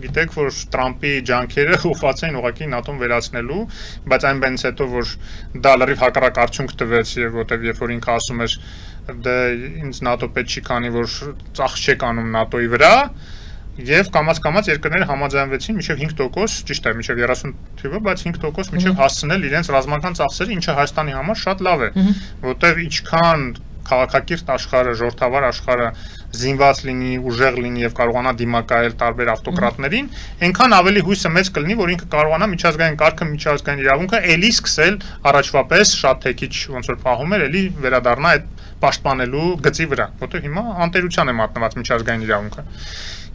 գիտեք, որ Տրամպի ջանքերը ուղղված էին ուղղակի ՆԱՏՕ-ն վերացնելու, բայց այն բանից հետո, որ դա լրիվ հակառակ արդյունք տվեց եւ որտեւ երբ որ ինքը ասում էր դե ինձ ՆԱՏՕ պետք չի, քանի որ ծախս չեք անում ՆԱՏՕ-ի վրա, եւ կամաց երկրները համաձայնվեցին մինչեւ 5%, ճիշտ է, մինչեւ 30 թիվը, բայց 5% մինչեւ հասցնել իրենց ռազմական ծախսերը, ինչը Հայաստանի համար շատ լավ է, որտեւ ինչքան քաղաքակիրթ աշխարհը, ժողովրդավար աշխարհը զինված լինի, ուժեղ լինի եւ կարողանա դիմակայել տարբեր ավտոկրատներին, այնքան ավելի հույսը մեծ կլինի, որ ինքը կարողանա միջազգային կարգը, միջազգային իրավունքը էլի սկսել առաջվա պես շատ թեքիչ ոնց որ պահում էր, էլի վերադառնա այդ պաշտպանելու գծի վրա, որտեղ հիմա անտերության է մատնված միջազգային իրավունքը։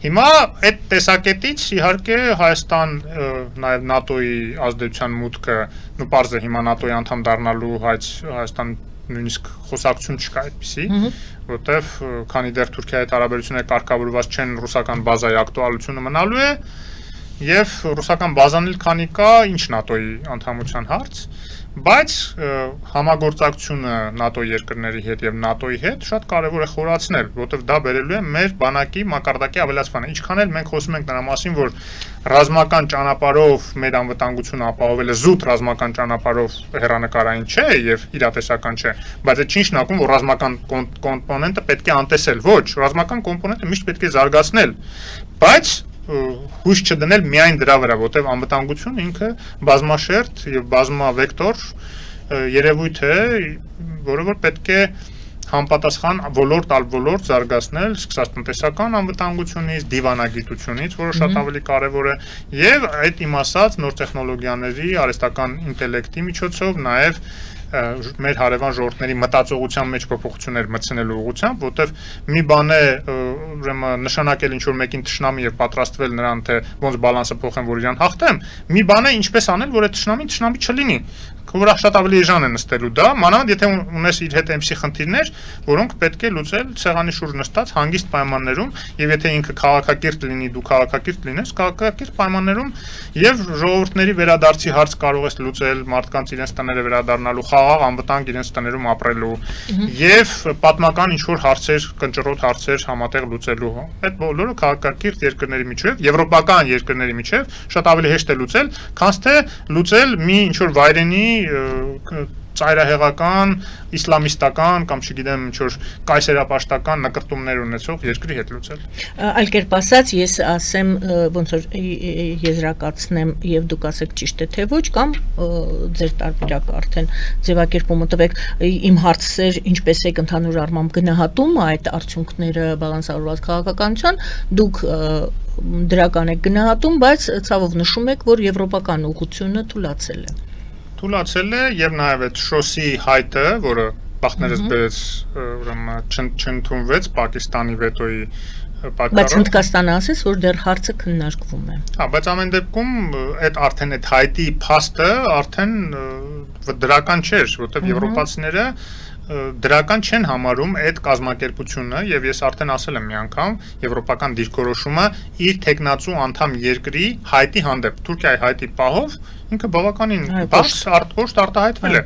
Հիմա այդ տեսակետից իհարկե Հայաստան նաև ՆԱՏՕ-ի ազդեցության մուտքը, նու պարզ է հիմա ՆԱՏՕ-ի անդամ դառնալու Հայաստան նույնիսկ խոսակցություն չկա այդպիսի, որտեվ քանի դեռ Թուրքիայի հետ հարաբերությունները կարգավորված չեն, ռուսական բազայի ակտուալությունը մնալու է, եւ ռուսական բազան էլ քանի կա, ինչ ՆԱՏՕ-ի անդամության հարց, բայց համագործակցությունը ՆԱՏՕ երկրների հետ եւ ՆԱՏՕ-ի հետ շատ կարեւոր է խորացնել, որովհետեւ դա բերելու է մեր բանակի մակարդակի ավելացմանը։ Ինչքան էլ մենք խոսում ենք նրա մասին, որ ռազմական ճանապարհով մեր անվտանգությունը ապահովելը զուտ ռազմական ճանապարհով հեռանկարային չէ եւ իրատեսական չէ, բայց այդ չի նշանակում, որ ռազմական կոմպոնենտը պետք է անտեսել։ Ոչ, ռազմական կոմպոնենտը միշտ պետք է զարգացնել, բայց հույս չդնել միայն դրա վրա, որտեղ անվտանգությունը ինքը բազմաշերտ եւ բազմավեկտոր երևույթ է, որը որ պետք է համապատասխան ոլորտ ալ ոլորտ զարգացնել, սկսած տնտեսական անվտանգությունից, դիվանագիտությունից, որը շատ ավելի կարեւոր է, եւ այդ իմ ասած նոր տեխնոլոգիաների, արհեստական ինտելեկտի միջոցով նաեւ մեր հարևան ժողովուրդների մտածողության մեջ փոփոխություններ մտցնելու ուղղությամբ, որտեվ մի բան է ուրեմն նշանակել ինչ-որ մեկին թշնամի եւ պատրաստվել նրան թե ոնց բալանսը փոխեմ, որ իրան հաղթեմ, մի բան է ինչպես անել, որ այդ թշնամին թշնամի չլինի, որ շատ ավելի էժան է նստելու դա, մանավանդ եթե ունես իր հետ այնպիսի խնդիրներ, որոնք պետք է լուծել ցեղանի շուրջ նստած հանգիստ պայմաններում, եւ եթե ինքը քաղաքակիրթ լինի, դու քաղաքակիրթ լինես, քաղաքակիրթ պայմաններում եւ ժողովուրդների վերադարձի հարց կարող ես լուծել, մարդկանց իրենց տները վերադառնալու, խաղաղ անվտանգ իրենց տներում ապրելու եւ պատմական ինչ-որ հարցեր, կնճռոտ հարցեր համատեղ լուծելու։ Այդ բոլորը քաղաքակիրթ երկրների միջև, եվրոպական երկրների միջև շատ ավելի հեշտ է լուծել, քան թե լուծել մի ինչ-որ վայրենի ծայրահեղական, իսլամիստական կամ չգիտեմ ինչ-որ կայսերապաշտական նկրտումներ ունեցող երկրի հետ լուծել։ Այլ կերպ ասած, ես ասեմ ոնց որ եզրակացնեմ եւ դուք ասեք ճիշտ է թե ոչ կամ ձեր տարբերակը արդեն ձևակերպումը տվեք, իմ հարցը ինչպես է ընդհանուր առմամբ գնահատում այդ արդյունքները բալանսավորված քաղաքականության, դուք դրական եք գնահատում, բայց ցավով նշում եք, որ եվրոպական ուղղությունը թուլացել է։ Թուլացել է եւ նաեւ այդ շոսի հայտը, որը բախտներս բերեց ուրեմն չընդունվեց Պակիստանի վետոյի պատճառով։ Բայց Հնդկաստանը ասես, որ դեռ հարցը քննարկվում է։ Հա, բայց ամեն դեպքում այդ արդեն այդ հայտի փաստը արդեն դրական չէր, որտեղ եվրոպացիները դրական չեն համարում այդ կազմակերպությունը եւ ես արդեն ասել եմ մի անգամ եվրոպական դիրքորոշումը իր տեխնացու անդամ երկրի հայտի հանդեպ Թուրքիայի հայտի պահով ինքը բավականին բարձր արտահայտվել է։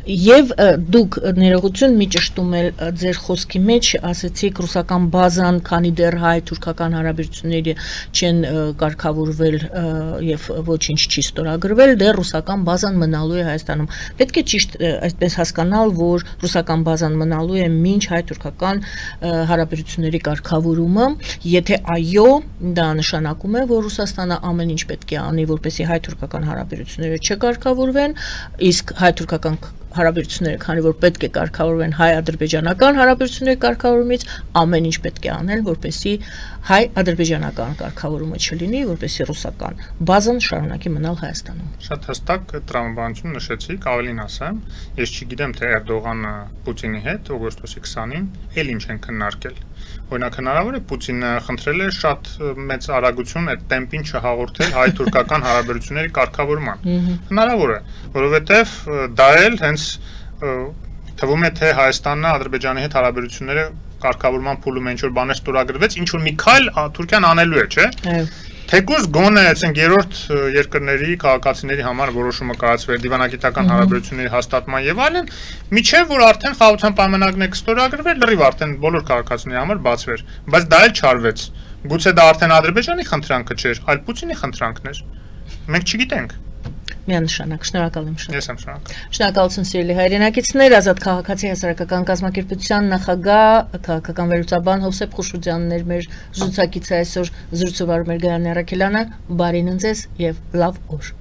Եվ դուք ներողություն մի ճշտում էլ ձեր խոսքի մեջ ասացիք ռուսական բազան, քանի դեռ հայ-թուրքական հարաբերությունները չեն կարգավորվել եւ ոչինչ չի ստորագրվել, դեռ ռուսական բազան մնալու է Հայաստանում։ Պետք է ճիշտ այսպես հասկանալ, որ ռուսական բազան մնալու է մինչ հայ-թուրքական հարաբերությունների կարգավորումը, եթե այո, դա նշանակում է, որ Ռուսաստանը ամեն ինչ պետք է անի, որպեսզի հայ-թուրքական հարաբերությունները չկարգավորվեն, իսկ հայ-թուրքական հարաբերությունները, քանի որ պետք է կարգավորվեն հայ-ադրբեջանական հարաբերությունների կարգավորումից, ամեն ինչ պետք է անել, որպեսզի հայ-ադրբեջանական կարգավորումը չլինի, որպեսզի ռուսական բազան շարունակի մնալ Հայաստանում։ Շատ հստակ տրամաբանություն նշեցիք, ավելին ասեմ, ես չգիտեմ թե Էրդողանը Պուտինի հետ օգոստոսի 20-ին էլ ինչ են քննարկել։ Օրինակ հնարավոր է Պուտինը խնդրել է շատ մեծ արագություն այդ տեմպին չհաղորդել հայ-թուրքական հարաբերությունների կարգավորման։ Հնարավոր է, որովհետև դա էլ հենց թվում է թե Հայաստանը Ադրբեջանի հետ հարաբերությունները կարգավորման փուլում ինչ որ բաներ ստորագրվեց, ինչ որ մի քայլ Թուրքիան անելու է, չէ՞։ Թեկուզ գոնե այսինքն երրորդ երկրների քաղաքացիների համար որոշումը կայացվեր դիվանագիտական հարաբերությունների հաստատման եւ այլն, միջև որ արդեն խաղաղության պայմանագրն է կստորագրվեր, լրիվ արդեն բոլոր քաղաքացիների համար բացվեր, բայց դա էլ չարվեց։ Գուցե դա արդեն Ադրբեջանի խնդրանքը չէր, այլ Պուտինի խնդրանքն էր։ Մենք չգիտենք։ Միանշանակ, շնորհակալ եմ շատ։ Ես եմ շնորհակալ։ Շնորհակալություն սիրելի հայրենակիցներ, Ազատ քաղաքացի հասարակական կազմակերպության նախագահ, քաղաքական վերլուծաբան Հովսեփ Խուշուջյանն էր մեր զրուցակիցը այսօր, զրուցով Արմեն Գայանն Առաքելյանը, բարին ընձեզ եւ լավ օր։